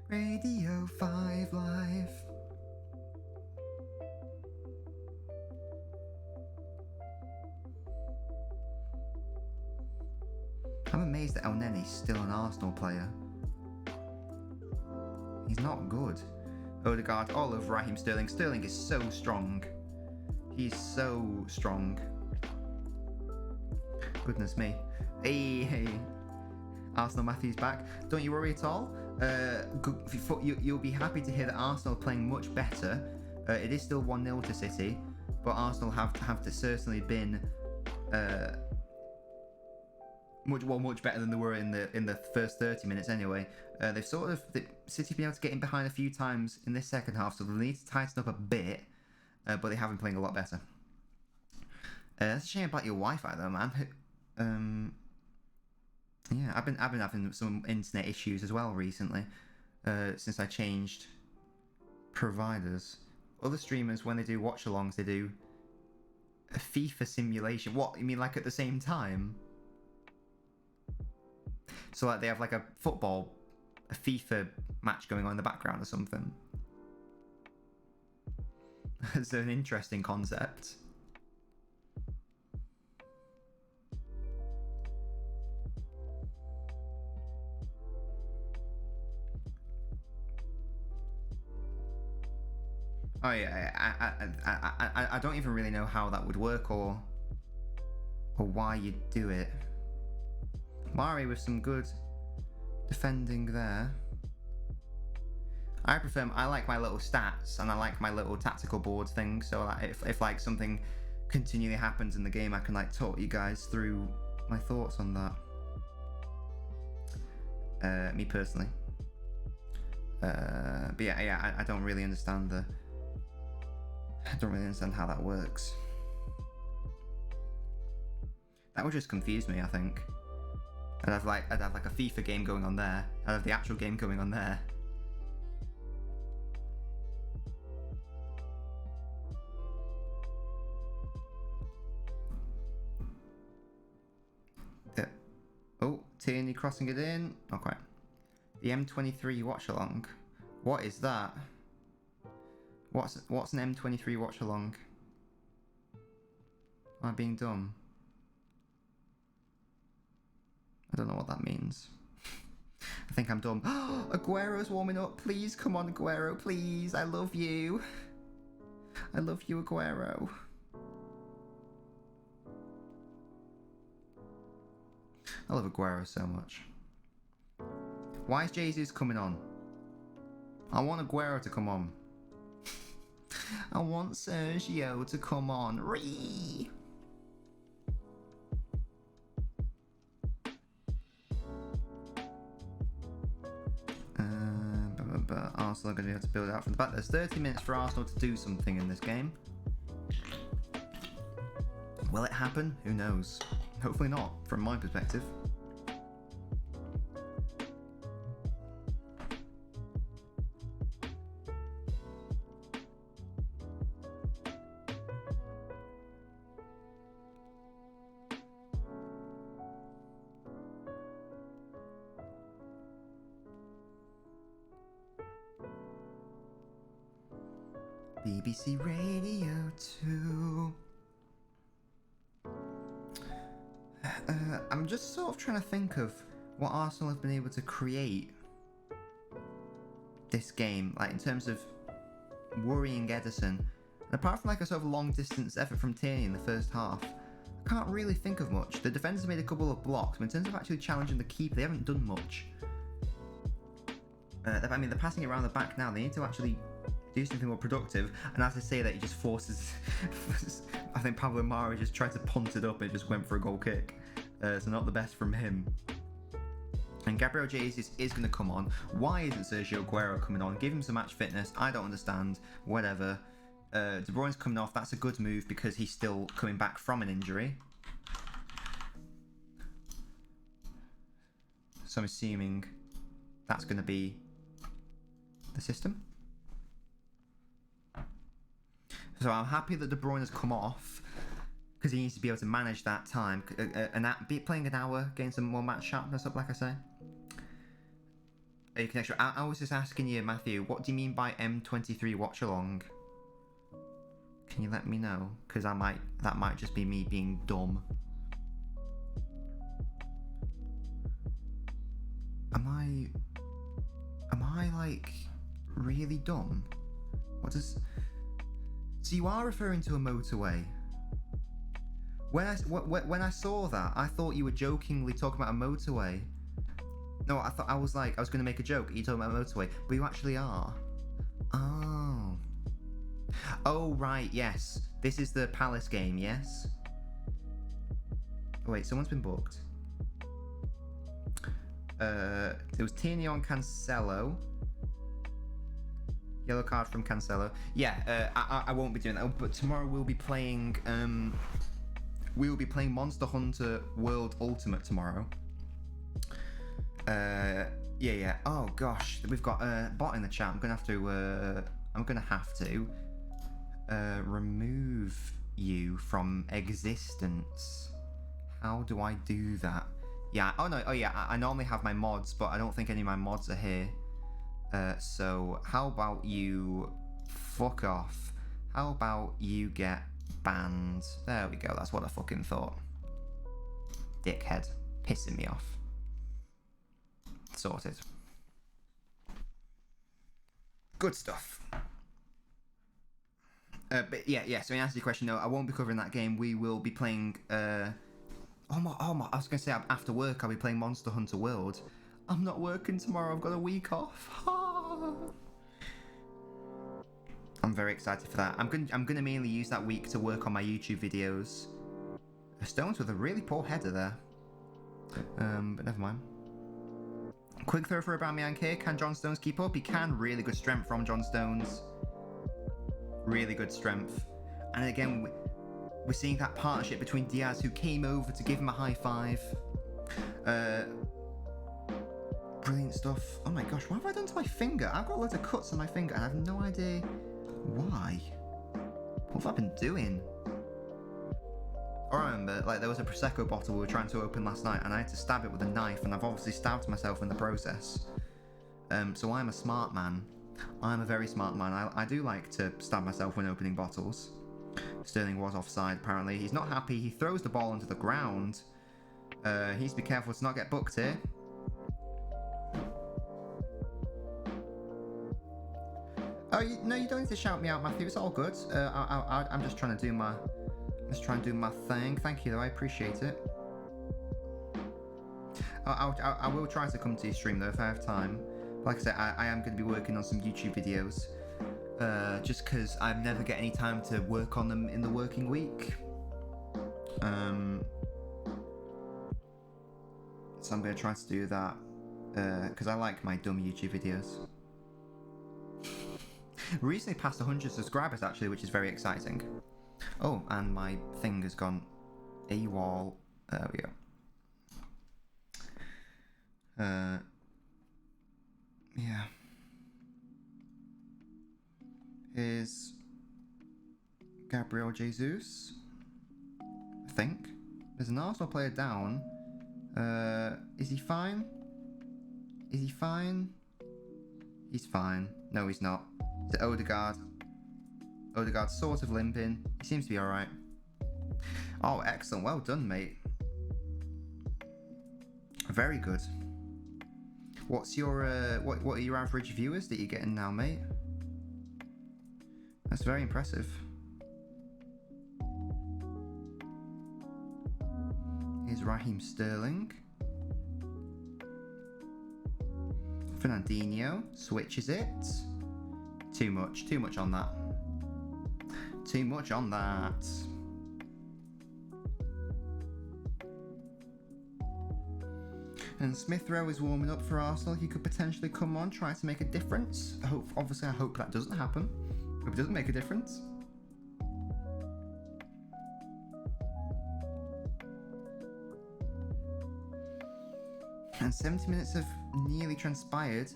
Radio 5 Live. I'm amazed that El Nene's still an Arsenal player. He's not good. Odegaard all over Raheem Sterling. Sterling is so strong. He's so strong. Goodness me. Hey. Arsenal Matthew's back. Don't you worry at all. You'll be happy to hear that Arsenal are playing much better. It is still 1-0 to City, but Arsenal have certainly been much better than they were in the first 30 minutes anyway. City have been able to get in behind a few times in this second half, so they'll need to tighten up a bit, but they have been playing a lot better. That's a shame about your Wi-Fi though, man. Yeah, I've been having some internet issues as well recently, since I changed providers. Other streamers, when they do watch-alongs, they do a FIFA simulation. What, you mean like at the same time? So like they have like a FIFA match going on in the background or something. It's an interesting concept. Oh yeah, I don't even really know how that would work or why you'd do it. Mari with some good defending there. I like my little stats and I like my little tactical board thing, so like if like something continually happens in the game, I can like talk you guys through my thoughts on that. Me personally. But yeah, I don't really understand how that works. That would just confuse me, I think. I'd have like a FIFA game going on there. I'd have the actual game going on there. Oh, Tierney crossing it in. Okay. The M23 watch along. What is that? What's an M23 watch along? Am I being dumb? I don't know what that means. I think I'm dumb. Aguero's warming up. Please, come on, Aguero, please. I love you. I love you, Aguero. I love Aguero so much. Why is Jesus coming on? I want Aguero to come on. I want Sergio to come on. Ree! But Arsenal are going to be able to build out from the back. There's 30 minutes for Arsenal to do something in this game. Will it happen? Who knows? Hopefully not, from my perspective. BBC Radio 2. I'm just sort of trying to think of what Arsenal have been able to create this game, like in terms of worrying Ederson. And apart from like a sort of long distance effort from Tierney in the first half, I can't really think of much. The defenders made a couple of blocks, but in terms of actually challenging the keeper, they haven't done much. I mean, they're passing it around the back now. They need to actually do something more productive, and as I say that, he just forces I think Pablo Mari just tried to punt it up and it just went for a goal kick, so not the best from him. And Gabriel Jesus is going to come on. Why isn't Sergio Aguero coming on? Give him some match fitness. I don't understand. Whatever. De Bruyne's coming off. That's a good move because he's still coming back from an injury. So I'm assuming that's going to be the system. So I'm happy that De Bruyne has come off because he needs to be able to manage that time. Playing an hour, getting some more match sharpness up, like I say. You can extra. I was just asking you, Matthew, what do you mean by M23 watch along? Can you let me know? Because that might just be me being dumb. Am I like really dumb? What does? So you are referring to a motorway. When I saw that, I thought you were jokingly talking about a motorway. No, I was going to make a joke. Are you talking about a motorway? But you actually are. Oh. Oh right, yes. This is the Palace game, yes. Oh wait, someone's been booked. There was Tierney on Cancelo. Yellow card from Cancelo. Yeah, I won't be doing that. But tomorrow we'll be playing. We will be playing Monster Hunter World Ultimate tomorrow. Yeah. Oh gosh, we've got a bot in the chat. I'm gonna have to remove you from existence. How do I do that? Yeah. Oh no. Oh yeah. I normally have my mods, but I don't think any of my mods are here. So how about you fuck off? How about you get banned? There we go. That's what I fucking thought. Dickhead, pissing me off. Sorted. Good stuff. But yeah. So in answer to your question, no, I won't be covering that game. We will be playing. I was gonna say after work I'll be playing Monster Hunter World. I'm not working tomorrow. I've got a week off. I'm very excited for that. I'm gonna mainly use that week to work on my YouTube videos. Stones with a really poor header there. But never mind. Quick throw for Aubameyang here. Can John Stones keep up? He can. Really good strength from John Stones. Really good strength. And again, we're seeing that partnership between Diaz, who came over to give him a high five. Brilliant stuff. Oh my gosh, what have I done to my finger? I've got loads of cuts on my finger and I have no idea why. What have I been doing? I remember, there was a Prosecco bottle we were trying to open last night and I had to stab it with a knife and I've obviously stabbed myself in the process. So I'm a smart man. I'm a very smart man. I do like to stab myself when opening bottles. Sterling was offside, apparently. He's not happy. He throws the ball onto the ground. He needs to be careful to not get booked here. Oh, no, you don't need to shout me out, Matthew. It's all good. I'm just trying to do my... thing. Thank you, though. I appreciate it. I will try to come to your stream, though, if I have time. Like I said, I am going to be working on some YouTube videos. Just because I never get any time to work on them in the working week. So I'm going to try to do that. Because I like my dumb YouTube videos. Recently passed 100 subscribers, actually, which is very exciting. Oh, and my thing has gone AWOL. There we go. Yeah. Here's Gabriel Jesus. I think. There's an Arsenal player down. Is he fine? Is he fine? He's fine. No, he's not. Is it Odegaard? Odegaard's sort of limping. He seems to be alright. Oh, excellent. Well done, mate. Very good. What's your what are your average viewers that you're getting now, mate? That's very impressive. Here's Raheem Sterling. Fernandinho switches it. Too much on that. Too much on that. And Smith Rowe is warming up for Arsenal. He could potentially come on, try to make a difference. Obviously, I hope that doesn't happen. Hope it doesn't make a difference. And 70 minutes have nearly transpired,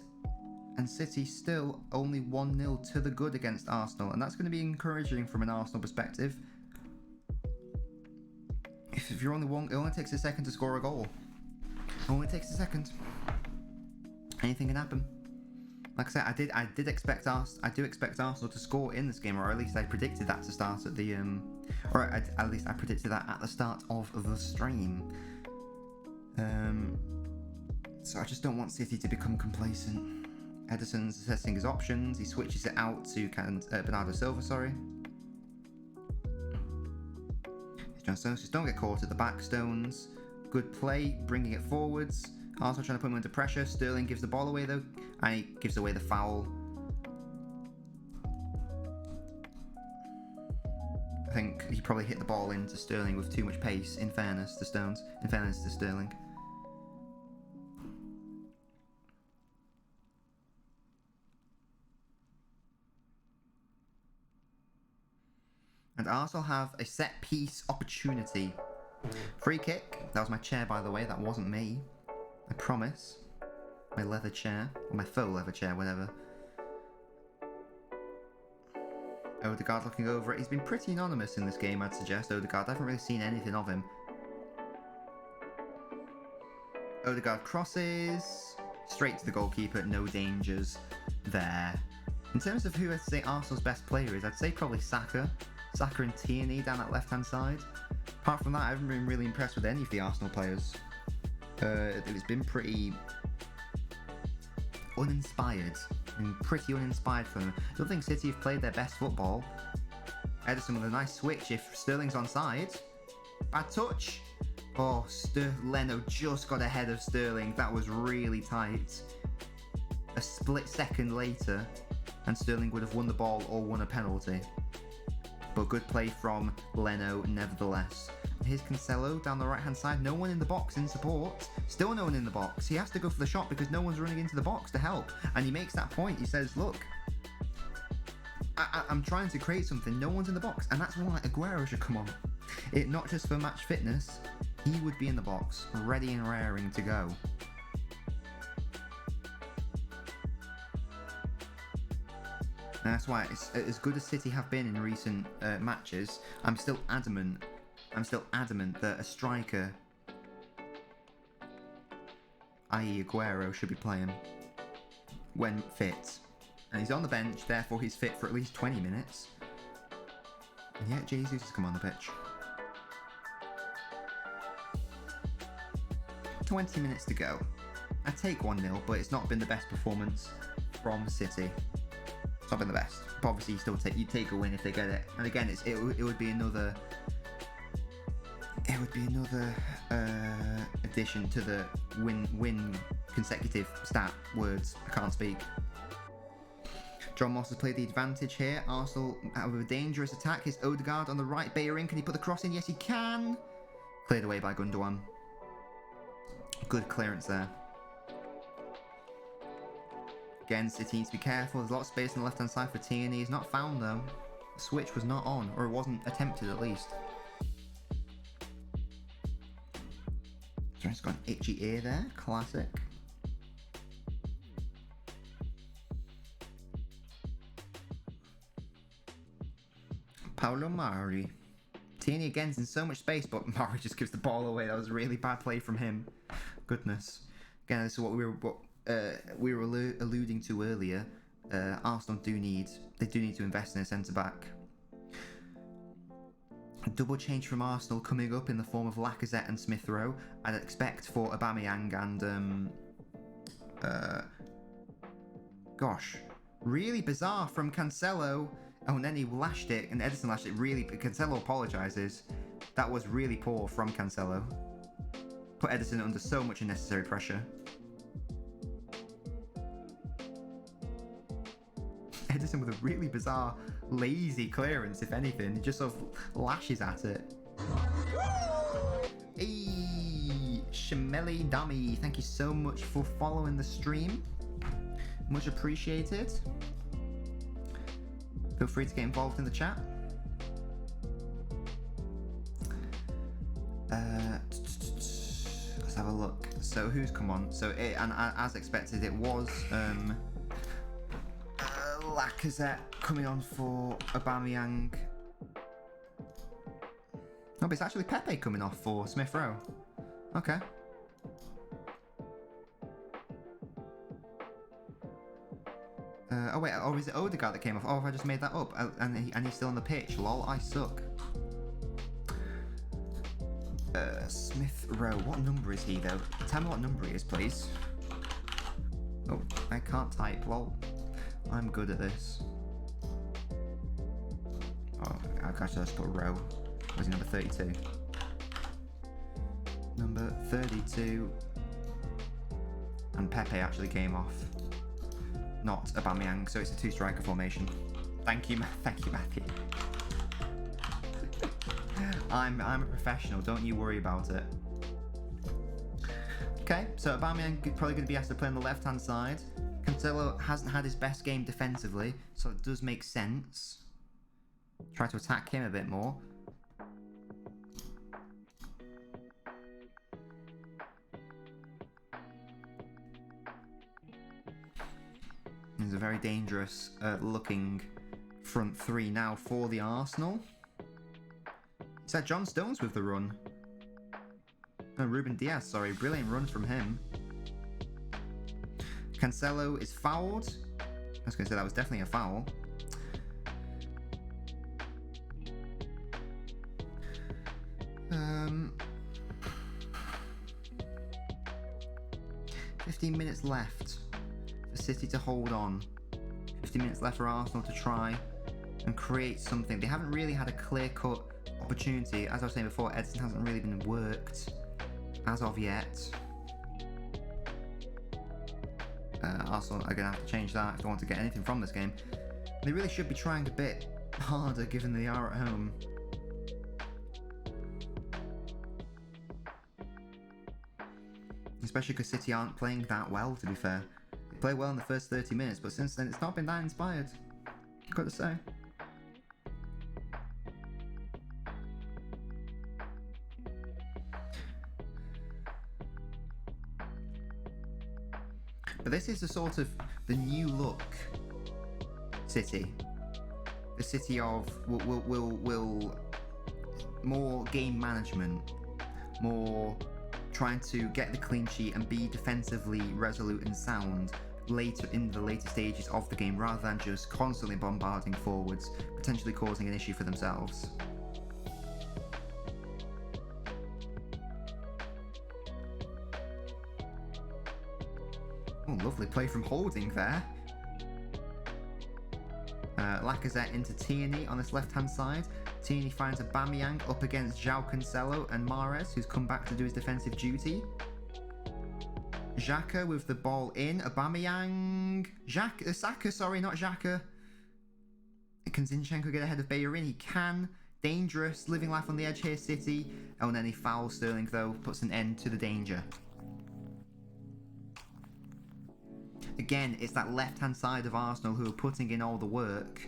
and City still only 1-0 to the good against Arsenal, and that's going to be encouraging from an Arsenal perspective. If you're only one, it only takes a second to score a goal. It only takes a second. Anything can happen. Like I said, I do expect Arsenal to score in this game, or at least I predicted that to start at the at least I predicted that at the start of the stream. So I just don't want City to become complacent. Ederson's assessing his options. He switches it out to Bernardo Silva. Sorry. John Stones just don't get caught at the back. Stones, good play, bringing it forwards. Arsenal trying to put him under pressure. Sterling gives the ball away though, and he gives away the foul. I think he probably hit the ball into Sterling with too much pace, in fairness to Stones. In fairness to Sterling. And Arsenal have a set piece opportunity. Free kick. That was my chair, by the way. That wasn't me. I promise. My leather chair. Or my faux leather chair, whatever. Odegaard looking over it. He's been pretty anonymous in this game, I'd suggest. Odegaard. I haven't really seen anything of him. Odegaard crosses. Straight to the goalkeeper. No dangers there. In terms of who I'd say Arsenal's best player is, I'd say probably Saka. Saka and Tierney down that left-hand side. Apart from that, I haven't been really impressed with any of the Arsenal players. It's been pretty uninspired. Pretty uninspired for them. I don't think City have played their best football. Ederson with a nice switch if Sterling's onside. Bad touch. Oh, Leno just got ahead of Sterling. That was really tight. A split second later, and Sterling would have won the ball or won a penalty. But good play from Leno nevertheless. Here's Cancelo down the right hand side. No one in the box in support. Still no one in the box. He has to go for the shot because no one's running into the box to help. And he makes that point. He says, look, I'm trying to create something. No one's in the box. And that's why Aguero should come on. Not just for match fitness. He would be in the box, ready and raring to go. And that's why, as good as City have been in recent matches, I'm still adamant that a striker, i.e. Aguero, should be playing when fit. And he's on the bench, therefore he's fit for at least 20 minutes. And yet Jesus has come on the pitch. 20 minutes to go. I take 1-0, but it's not been the best performance from City. Not been the best, but obviously you take a win if they get it. And again, it would be another addition to the win consecutive stat words. I can't speak. John Moss has played the advantage here. Arsenal have a dangerous attack. Here's Odegaard on the right. Bellerin, can he put the cross in? Yes, he can. Cleared away by Gundogan. Good clearance there. Again, City needs to be careful. There's a lot of space on the left-hand side for Tierney. He's not found, though. The switch was not on, or it wasn't attempted, at least. He's got an itchy ear there. Classic. Paulo Mari. Tierney again's in so much space, but Mari just gives the ball away. That was a really bad play from him. Goodness. Again, this is what we were alluding to earlier. Arsenal do need to invest in a centre-back. A double change from Arsenal coming up in the form of Lacazette and Smith Rowe. I'd expect for Aubameyang and gosh, really bizarre from Cancelo. Oh, and then he lashed it, and Ederson lashed it. Really, Cancelo apologises. That was really poor from Cancelo. Put Ederson under so much unnecessary pressure. Ederson with a really bizarre, lazy clearance, if anything. He just sort of lashes at it. Hey, Shemeli Dummy, thank you so much for following the stream. Much appreciated. Feel free to get involved in the chat. Let's have a look. So who's come on? So as expected, it was Lacazette coming on for Aubameyang. No, but it's actually Pepe coming off for Smith Rowe. Okay. Oh wait, or is it Odegaard that came off? Oh, have I just made that up? And he's still on the pitch. Lol, I suck. Smith Rowe. What number is he though? Tell me what number he is, please. Oh, I can't type. Lol. I'm good at this. Oh, I gosh, just put Rowe. Was he number 32? Number 32. And Pepe actually came off. Not Aubameyang, so it's a two-striker formation. Thank you, Matthew. I'm a professional. Don't you worry about it. Okay, so Aubameyang is probably going to be asked to play on the left-hand side. Cancelo hasn't had his best game defensively, so it does make sense. Try to attack him a bit more. It's a very dangerous looking front three now for the Arsenal. Is that John Stones with the run? No, Ruben Diaz, sorry. Brilliant run from him. Cancelo is fouled. I was going to say that was definitely a foul. Um, 15 minutes left for City to hold on. 15 minutes left for Arsenal to try and create something. They haven't really had a clear-cut opportunity. As I was saying before, Edson hasn't really been worked as of yet. Arsenal are going to have to change that if they want to get anything from this game. They really should be trying a bit harder given they are at home. Especially because City aren't playing that well, to be fair. They play well in the first 30 minutes, but since then it's not been that inspired, I've got to say. But this is the sort of the new look City. The City of will more game management, more trying to get the clean sheet and be defensively resolute and sound later in the later stages of the game, rather than just constantly bombarding forwards, potentially causing an issue for themselves. Oh, lovely play from Holding there. Lacazette into Tierney on this left-hand side. Tierney finds Aubameyang up against João Cancelo and Mahrez, who's come back to do his defensive duty. Xhaka with the ball in. Aubameyang... Saka, sorry, not Xhaka. Can Zinchenko get ahead of Bellerin? He can. Dangerous, living life on the edge here, City. Oh, and then he fouls Sterling, though, puts an end to the danger. Again, it's that left-hand side of Arsenal who are putting in all the work.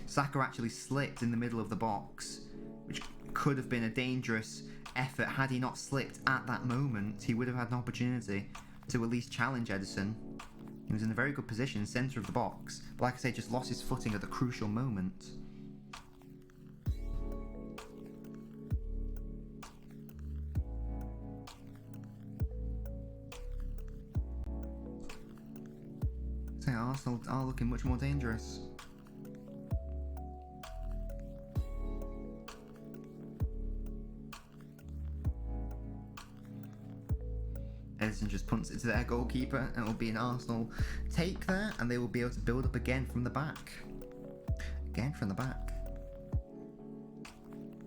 Saka actually slipped in the middle of the box, which could have been a dangerous effort. Had he not slipped at that moment, he would have had an opportunity to at least challenge Ederson. He was in a very good position, centre of the box, but like I say, just lost his footing at the crucial moment. So Arsenal are looking much more dangerous. Ederson just punts it to their goalkeeper, and it will be an Arsenal take there, and they will be able to build up again from the back. Again from the back.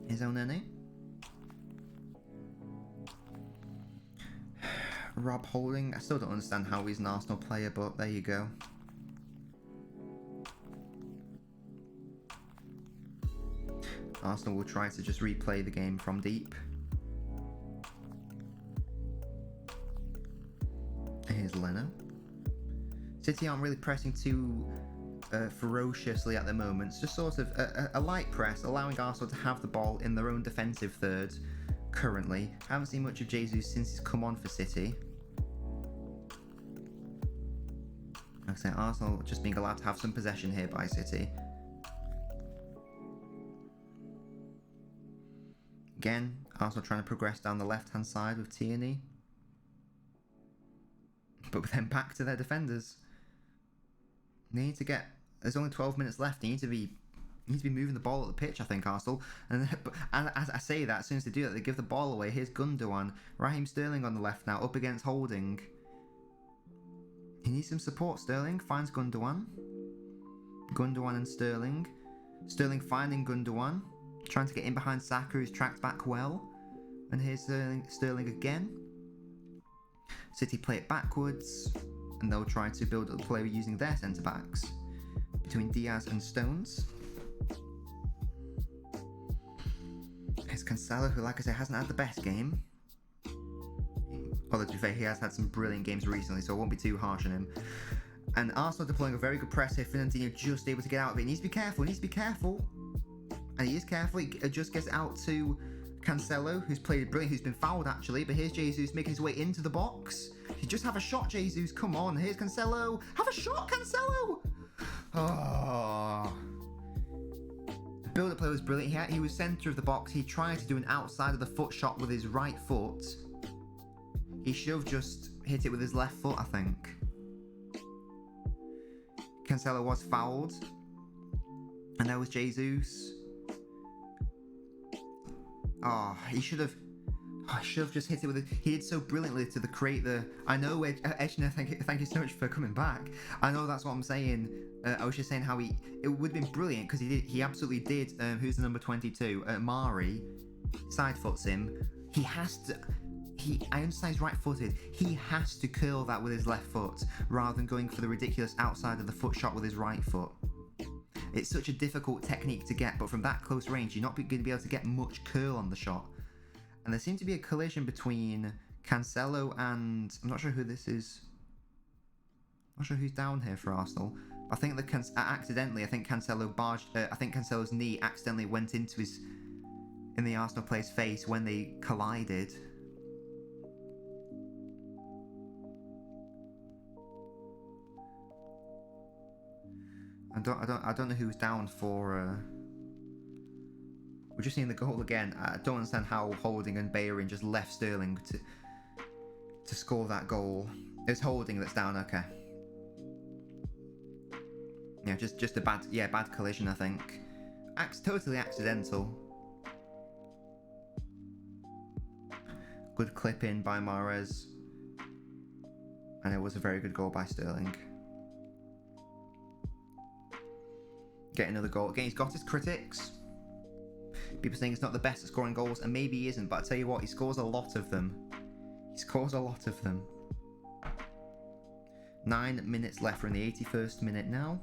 His own Nene. Rob Holding. I still don't understand how he's an Arsenal player, but there you go. Arsenal will try to just replay the game from deep. Here's Leno. City aren't really pressing too ferociously at the moment. It's just sort of a light press, allowing Arsenal to have the ball in their own defensive third, currently. Haven't seen much of Jesus since he's come on for City. Like I say, Arsenal just being allowed to have some possession here by City. Again, Arsenal trying to progress down the left-hand side with Tierney. But then back to their defenders. They need to get... There's only 12 minutes left. They need to be moving the ball at the pitch, I think, Arsenal. And as I say that, as soon as they do that, they give the ball away. Here's Gundogan. Raheem Sterling on the left now, up against Holding. He needs some support, Sterling. Finds Gundogan. Gundogan and Sterling. Sterling finding Gundogan. Trying to get in behind Saka, who's tracked back well. And here's Sterling again. City play it backwards. And they'll try to build up the play using their centre-backs. Between Diaz and Stones. Here's Cancelo, who, like I say, hasn't had the best game. Although, to be fair, he has had some brilliant games recently, so I won't be too harsh on him. And Arsenal deploying a very good press here. Fernandinho just able to get out of it. He needs to be careful. He needs to be careful. And he is careful. He just gets out to Cancelo, who's played brilliant, who's been fouled, actually. But here's Jesus making his way into the box. You just have a shot, Jesus. Come on. Here's Cancelo. Have a shot, Cancelo! Oh... The build-up play was brilliant. He was centre of the box. He tried to do an outside of the foot shot with his right foot. He should have just hit it with his left foot, I think. Cancelo was fouled. And there was Jesus. Oh, he should have... I should have just hit it with it. He did so brilliantly to create the... I know, Eshna, thank you so much for coming back. I know that's what I'm saying. I was just saying how it would have been brilliant because he absolutely did. Who's the number 22? Mari side foots him. He has to. I understand he's right-footed. He has to curl that with his left foot rather than going for the ridiculous outside of the foot shot with his right foot. It's such a difficult technique to get, but from that close range, you're not going to be able to get much curl on the shot. And there seemed to be a collision between Cancelo and... I'm not sure who this is. I'm not sure who's down here for Arsenal. I think that accidentally, I think Cancelo barged... I think Cancelo's knee accidentally went into in the Arsenal player's face when they collided. I don't know who's down for... We're just seeing the goal again. I don't understand how Holding and Bellerin just left Sterling to score that goal. It's Holding that's down, okay. Yeah, just a bad collision, I think. Totally accidental. Good clip in by Mahrez. And it was a very good goal by Sterling. Get another goal. Again, he's got his critics. People saying he's not the best at scoring goals, and maybe he isn't, but I tell you what, he scores a lot of them. He scores a lot of them. 9 minutes left. We're in the 81st minute now.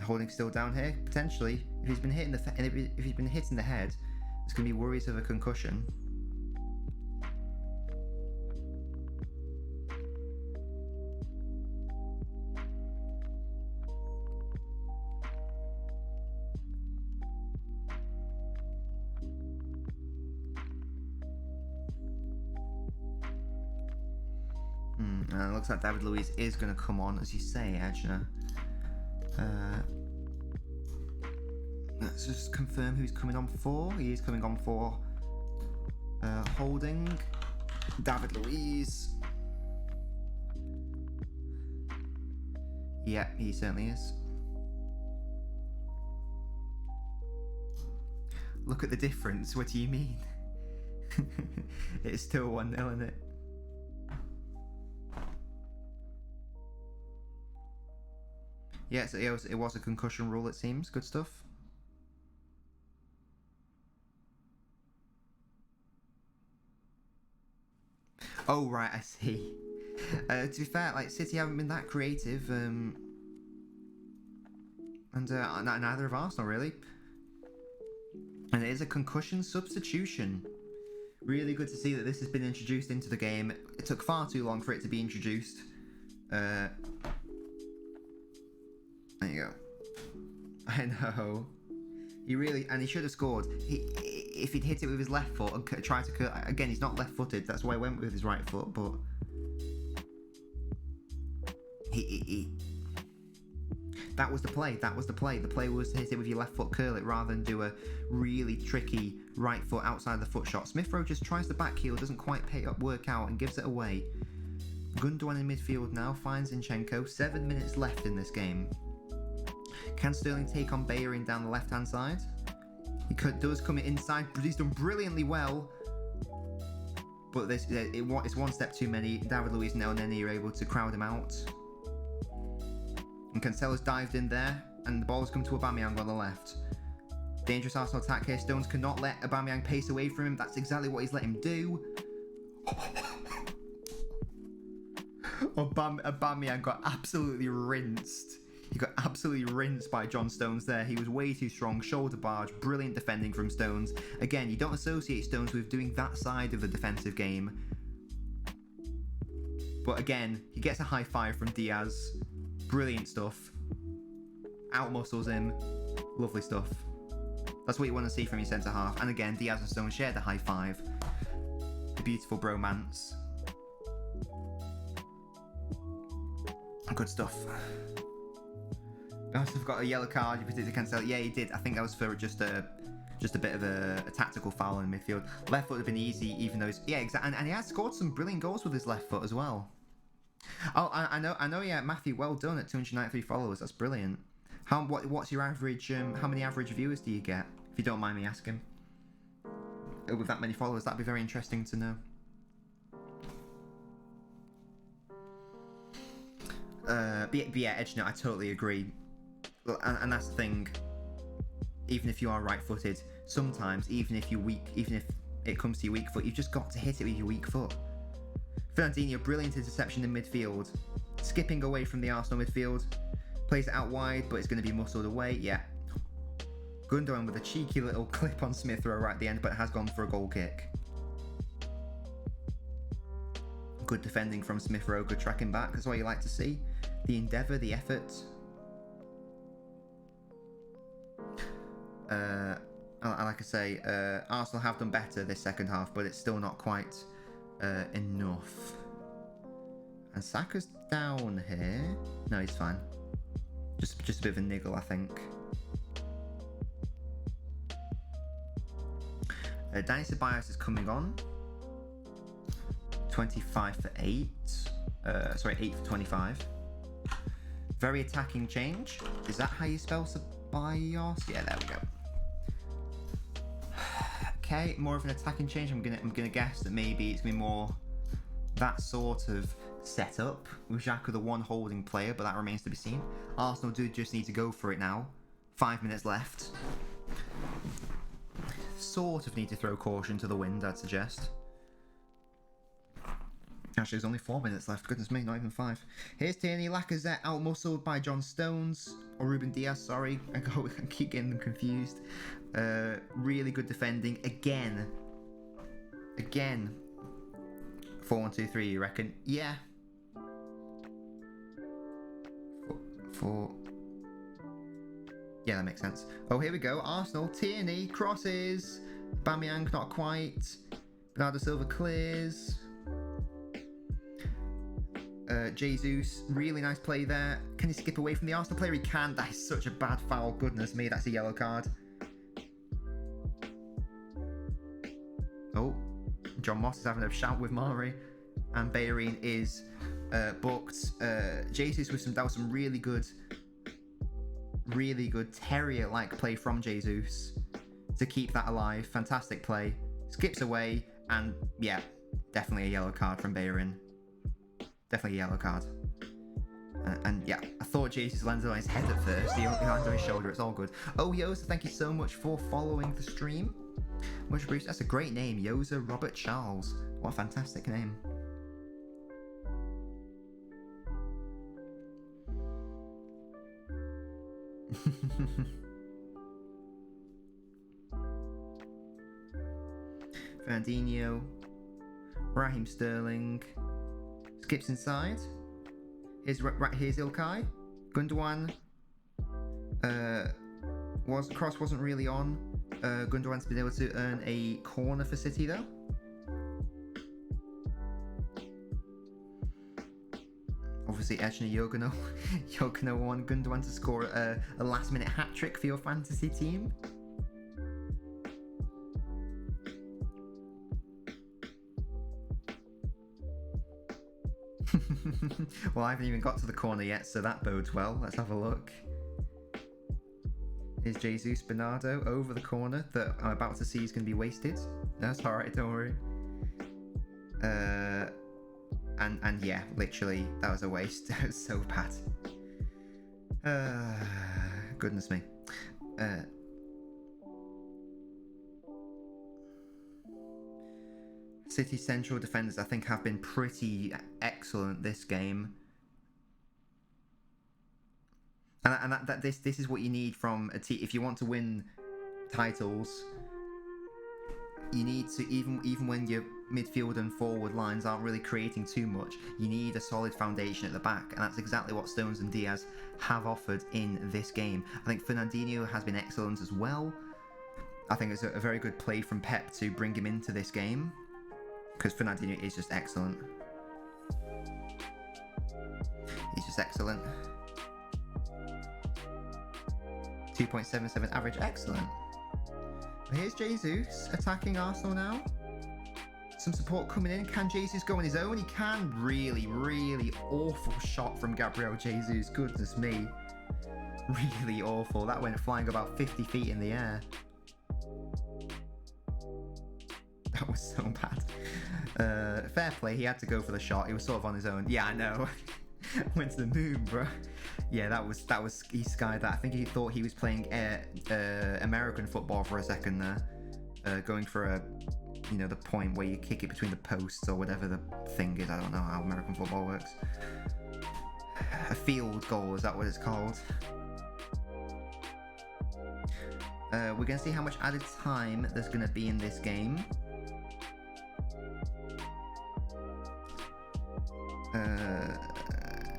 Holding still down here, potentially. If he's been hitting if he's been hit in the head, there's going to be worries of a concussion. It looks like David Luiz is going to come on, as you say, Edna. Let's just confirm who he's coming on for. He is coming on for Holding, David Luiz. Yeah, he certainly is. Look at the difference. What do you mean? It's still 1-0, isn't it? Yeah, so it was a concussion rule, it seems. Good stuff. Oh, right, I see. To be fair, like, City haven't been that creative, and neither have Arsenal, really. And it is a concussion substitution. Really good to see that this has been introduced into the game. It took far too long for it to be introduced. There you go. I know. He should have scored. if he'd hit it with his left foot and try to again, he's not left-footed. That's why I went with his right foot. But that was the play. That was the play. The play was to hit it with your left foot, curl it, rather than do a really tricky right foot outside the foot shot. Smith Rowe just tries the back heel, doesn't quite work out, and gives it away. Gundogan in midfield now finds Zinchenko. 7 minutes left in this game. Can Sterling take on Bellerin down the left-hand side? He does come inside, but he's done brilliantly well. But it's one step too many. David Luiz and El Neni are able to crowd him out. And Cancelo's dived in there, and the ball's come to Aubameyang on the left. Dangerous Arsenal attack here. Stones cannot let Aubameyang pace away from him. That's exactly what he's let him do. Aubameyang got absolutely rinsed. He got absolutely rinsed by John Stones there. He was way too strong. Shoulder barge. Brilliant defending from Stones. Again, you don't associate Stones with doing that side of the defensive game. But again, he gets a high five from Diaz. Brilliant stuff. Outmuscles him. Lovely stuff. That's what you want to see from your centre half. And again, Diaz and Stones shared a high five. A beautiful bromance. Good stuff. I also got a yellow card. You predicted Cancel. Yeah, he did. I think that was for just a bit of a tactical foul in midfield. Left foot would have been easy, even though he's, yeah, exactly. And he has scored some brilliant goals with his left foot as well. Oh, I know. Yeah, Matthew, well done at 293 followers. That's brilliant. What's your average? How many average viewers do you get? If you don't mind me asking. With that many followers, that'd be very interesting to know. But yeah, Edge Note, I totally agree. And that's the thing. Even if you are right-footed, sometimes, even if you're weak, even if it comes to your weak foot, you've just got to hit it with your weak foot. Fernandinho, brilliant interception in midfield. Skipping away from the Arsenal midfield. Plays it out wide, but it's going to be muscled away. Yeah. Gundogan with a cheeky little clip on Smith Rowe right at the end, but it has gone for a goal kick. Good defending from Smith Rowe, good tracking back. That's what you like to see. The endeavour, the effort. Like I say, Arsenal have done better this second half, but it's still not quite enough. And Saka's down here. No, he's fine. Just a bit of a niggle, I think. Danny Ceballos is coming on. 25 for 8. 8 for 25. Very attacking change. Is that how you spell Ceballos? Yeah, there we go. Okay, more of an attacking change. I'm gonna guess that maybe it's gonna be more that sort of setup with Xhaka, the one holding player, but that remains to be seen. Arsenal do just need to go for it now. 5 minutes left. Sort of need to throw caution to the wind, I'd suggest. Actually, there's only 4 minutes left. Goodness me, not even 5. Here's Tierney, Lacazette out-muscled by John Stones. Or Ruben Diaz, sorry. I keep getting them confused. Really good defending. Again. 4-1-2-3, you reckon? Yeah. 4. Yeah, that makes sense. Oh, here we go. Arsenal. Tierney crosses. Aubameyang, not quite. Bernardo Silva clears. Jesus, really nice play there. Can he skip away from the Arsenal player? He can. That is such a bad foul. Goodness me, that's a yellow card. Oh, John Moss is having a shout with Mari. And Bellerin is booked. Jesus with some really good terrier-like play from Jesus to keep that alive. Fantastic play. Skips away, and yeah, definitely a yellow card from Bellerin. Definitely a yellow card. And yeah, I thought Jesus landed on his head at first. He landed on his shoulder. It's all good. Oh, Yosa, thank you so much for following the stream. Much appreciated. That's a great name. Yosa Robert Charles. What a fantastic name. Fernandinho. Raheem Sterling. Skips inside. Here's Ilkay. Gundogan. Cross wasn't really on. Gundogan's been able to earn a corner for City though. Obviously, Ejner Yorgano want Gundogan to score a last-minute hat-trick for your fantasy team. Well, I haven't even got to the corner yet, so that bodes well. Let's have a look. Is Jesus Bernardo over the corner that I'm about to see is going to be wasted? That's alright, don't worry. And yeah, literally, that was a waste. That was so bad. Goodness me. City central defenders, I think, have been pretty excellent this game. And this is what you need from a team if you want to win titles. You need to, even when your midfield and forward lines aren't really creating too much, you need a solid foundation at the back, and that's exactly what Stones and Diaz have offered in this game. I think Fernandinho has been excellent as well. I think it's a very good play from Pep to bring him into this game, because Fernandinho is just excellent. He's just excellent. 2.77 average, excellent. But here's Jesus attacking Arsenal now. Some support coming in. Can Jesus go on his own? He can. Really, really awful shot from Gabriel Jesus. Goodness me. Really awful. That went flying about 50 feet in the air. That was so bad. Fair play. He had to go for the shot. He was sort of on his own. Yeah, I know. Went to the moon, bro. Yeah, that was he skied that. I think he thought he was playing American football for a second there, going for a, you know, the point where you kick it between the posts or whatever the thing is. I don't know how American football works. A field goal, is that what it's called? We're gonna see how much added time there's gonna be in this game.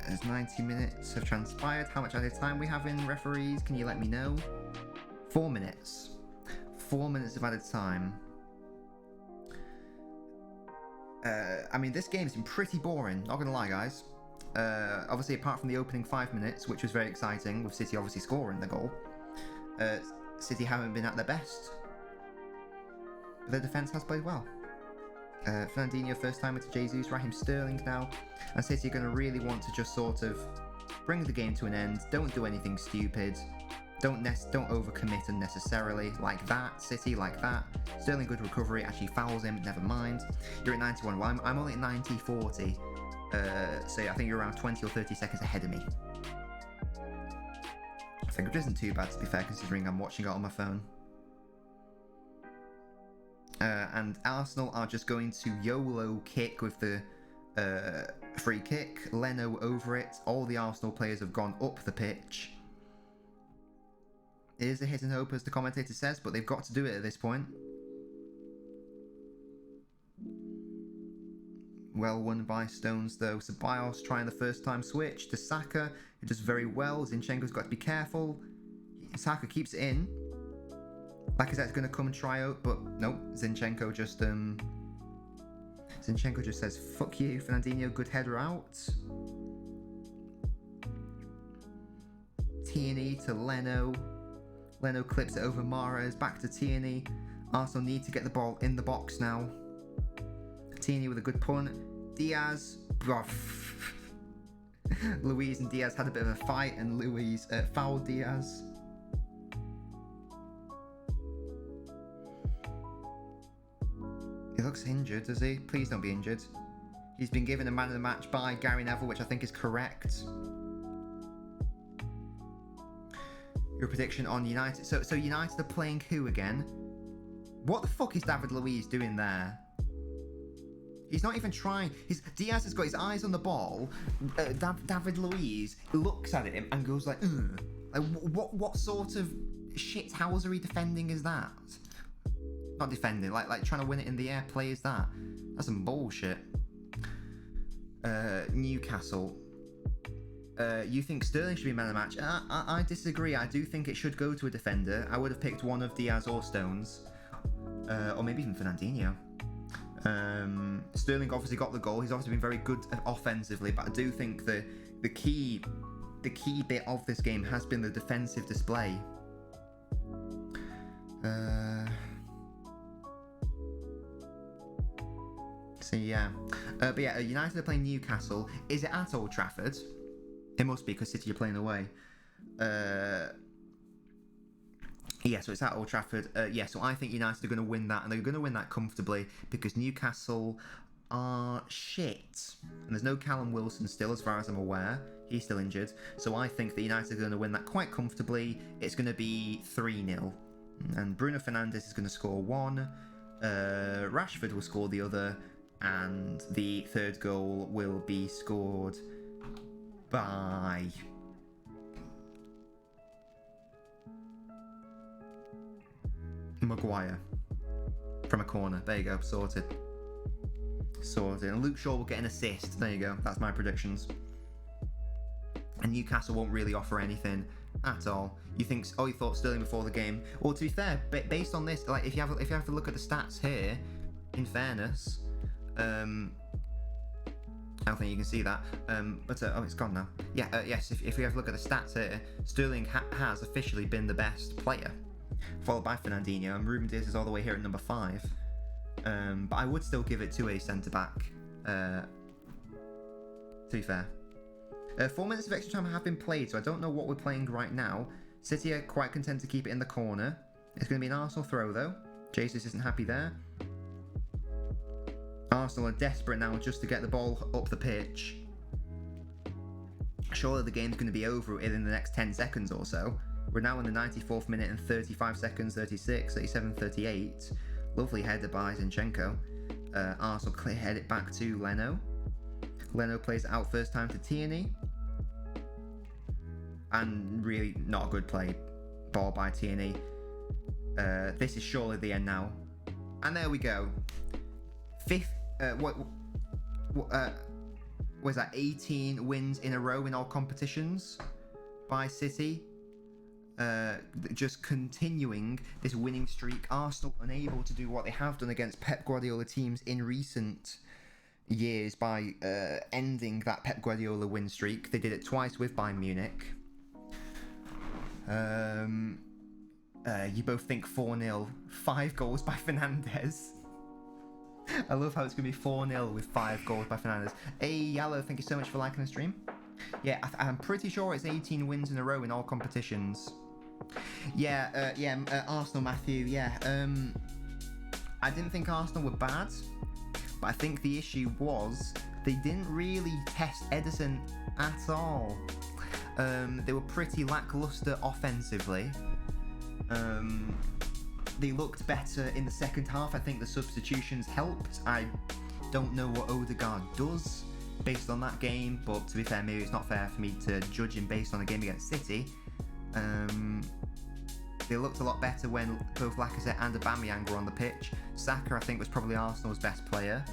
As 90 minutes have transpired. How much added time we have in referees? Can you let me know? 4 minutes. 4 minutes of added time. I mean, this game's been pretty boring, not gonna lie, guys. Obviously, apart from the opening 5 minutes, which was very exciting, with City obviously scoring the goal, City haven't been at their best. But their defence has played well. Fernandinho first time into Jesus, Raheem Sterling now, and City are going to really want to just sort of bring the game to an end. Don't do anything stupid. Don't overcommit unnecessarily like that. City like that. Sterling good recovery, actually fouls him. Never mind. You're at 91. Well, I'm only at 90-40. So yeah, I think you're around 20 or 30 seconds ahead of me. I think it isn't too bad, to be fair, considering I'm watching it on my phone. And Arsenal are just going to YOLO kick with the free kick. Leno over it. All the Arsenal players have gone up the pitch. It is a hit and hope, as the commentator says, but they've got to do it at this point. Well won by Stones, though. Ceballos trying the first time switch to Saka, who does very well. Zinchenko's got to be careful. Saka keeps it in. Lacazette's going to come and try out, but nope. Zinchenko just says, fuck you. Fernandinho, good header out. Tierney to Leno. Leno clips it over Mahrez. Back to Tierney. Arsenal need to get the ball in the box now. Tierney with a good punt. Diaz. Luiz and Diaz had a bit of a fight, and Luiz fouled Diaz. He looks injured, does he? Please don't be injured. He's been given a man of the match by Gary Neville, which I think is correct. Your prediction on United. So United are playing who again? What the fuck is David Luiz doing there? He's not even trying. Diaz has got his eyes on the ball. David Luiz looks at him and goes like, ugh. Like, what sort of shithousery defending is that? Not defending, like trying to win it in the air play is that? That's some bullshit. Newcastle. You think Sterling should be man of the match? I disagree. I do think it should go to a defender. I would have picked one of Diaz or Stones, or maybe even Fernandinho. Sterling obviously got the goal. He's obviously been very good offensively, but I do think the key bit of this game has been the defensive display. So yeah, but yeah, United are playing Newcastle. Is it at Old Trafford? It must be, because City are playing away. Yeah, so it's at Old Trafford. Yeah, so I think United are going to win that, and they're going to win that comfortably, because Newcastle are shit. And there's no Callum Wilson still, as far as I'm aware. He's still injured. So I think that United are going to win that quite comfortably. It's going to be 3-0. And Bruno Fernandes is going to score one. Rashford will score the other. And the third goal will be scored by Maguire from a corner. There you go, sorted. And Luke Shaw will get an assist. There you go, that's my predictions. And Newcastle won't really offer anything at all. You thought Sterling before the game. Well, to be fair, based on this, like if you have to look at the stats here, in fairness, I don't think you can see that. But oh, it's gone now. Yeah, yes. If we have a look at the stats here, Sterling has officially been the best player, followed by Fernandinho, and Ruben Dias is all the way here at number 5. But I would still give it to a centre back. To be fair, 4 minutes of extra time have been played, so I don't know what we're playing right now. City are quite content to keep it in the corner. It's going to be an Arsenal throw though. Jesus isn't happy there. Arsenal are desperate now just to get the ball up the pitch. Surely the game's going to be over within the next 10 seconds or so. We're now in the 94th minute and 35 seconds, 36, 37, 38. Lovely header by Zinchenko. Arsenal head it back to Leno. Leno plays it out first time to Tierney. And really not a good play. Ball by Tierney. This is surely the end now. And there we go. Was that 18 wins in a row in all competitions by City? Just continuing this winning streak. Arsenal unable to do what they have done against Pep Guardiola teams in recent years by ending that Pep Guardiola win streak. They did it twice with Bayern Munich. You both think 4-0, 5 goals by Fernandes. I love how it's going to be 4-0 with 5 goals by Fernandes. Hey, Yellow, thank you so much for liking the stream. Yeah, I'm pretty sure it's 18 wins in a row in all competitions. Yeah, Arsenal, Matthew, yeah. I didn't think Arsenal were bad, but I think the issue was they didn't really test Ederson at all. They were pretty lacklustre offensively. They looked better in the second half. I think the substitutions helped. I don't know what Odegaard does based on that game, but to be fair, maybe it's not fair for me to judge him based on a game against City. They looked a lot better when both Lacazette and Aubameyang were on the pitch. Saka, I think, was probably Arsenal's best player.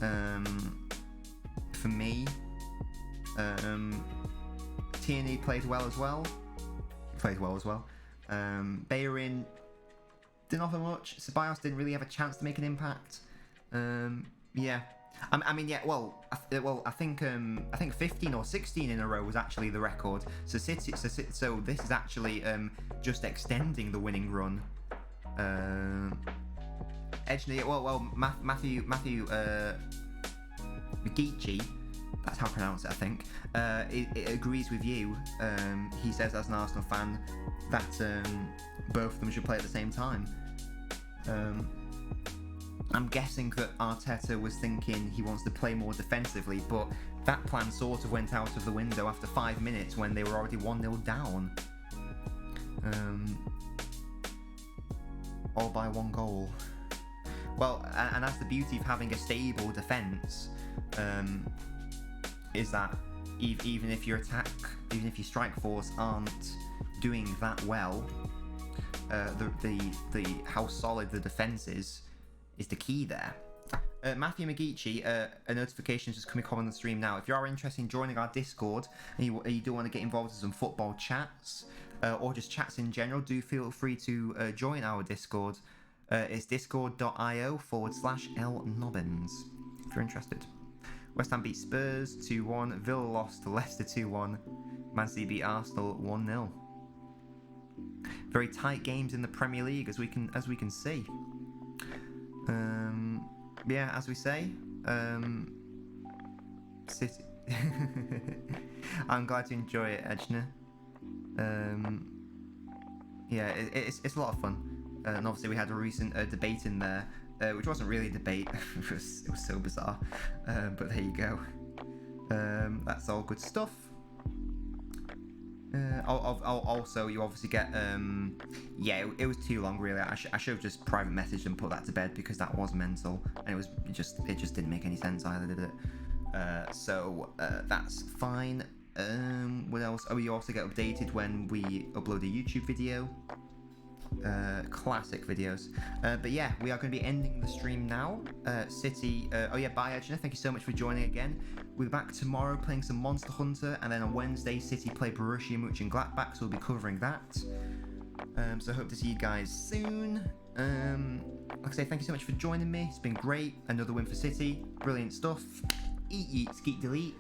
For me, Tierney played well as well. Bellerin didn't offer much. Ceballos didn't really have a chance to make an impact. Yeah. I mean, yeah. Well, I think 15 or 16 in a row was actually the record. So this is actually just extending the winning run. Matthew McGeechee, that's how I pronounce it, I think. It agrees with you. He says, as an Arsenal fan, that both of them should play at the same time. I'm guessing that Arteta was thinking he wants to play more defensively, but that plan sort of went out of the window after 5 minutes when they were already 1-0 down. All by 1 goal. Well, and that's the beauty of having a stable defence, is that even if your strike force aren't doing that well, the how solid the defence is the key there. Matthew McGeechee, a notification is just coming on the stream now. If you are interested in joining our Discord and you do want to get involved in some football chats or just chats in general, do feel free to join our Discord. It's discord.io/LNobbins if you're interested. West Ham beat Spurs 2-1. Villa lost to Leicester 2-1. Man City beat Arsenal 1-0. Very tight games in the Premier League, as we can see. Yeah, as we say, City. I'm glad to enjoy it, Edgner. Yeah, it's a lot of fun. And obviously we had a recent debate in there, which wasn't really a debate. it was so bizarre. But there you go. That's all good stuff. Also, you obviously get yeah, it was too long really. I should have just private messaged and put that to bed because that was mental, and it just didn't make any sense either, did it? So that's fine. What else? Oh, you also get updated when we upload a YouTube video. Classic videos. But yeah, we are going to be ending the stream now. City. Oh yeah, bye Edgina. Thank you so much for joining again. We'll be back tomorrow playing some Monster Hunter, and then on Wednesday, City play Borussia Mönchengladbach, so we'll be covering that. So I hope to see you guys soon. Like I say, thank you so much for joining me. It's been great. Another win for City. Brilliant stuff. Eat, skeet, delete.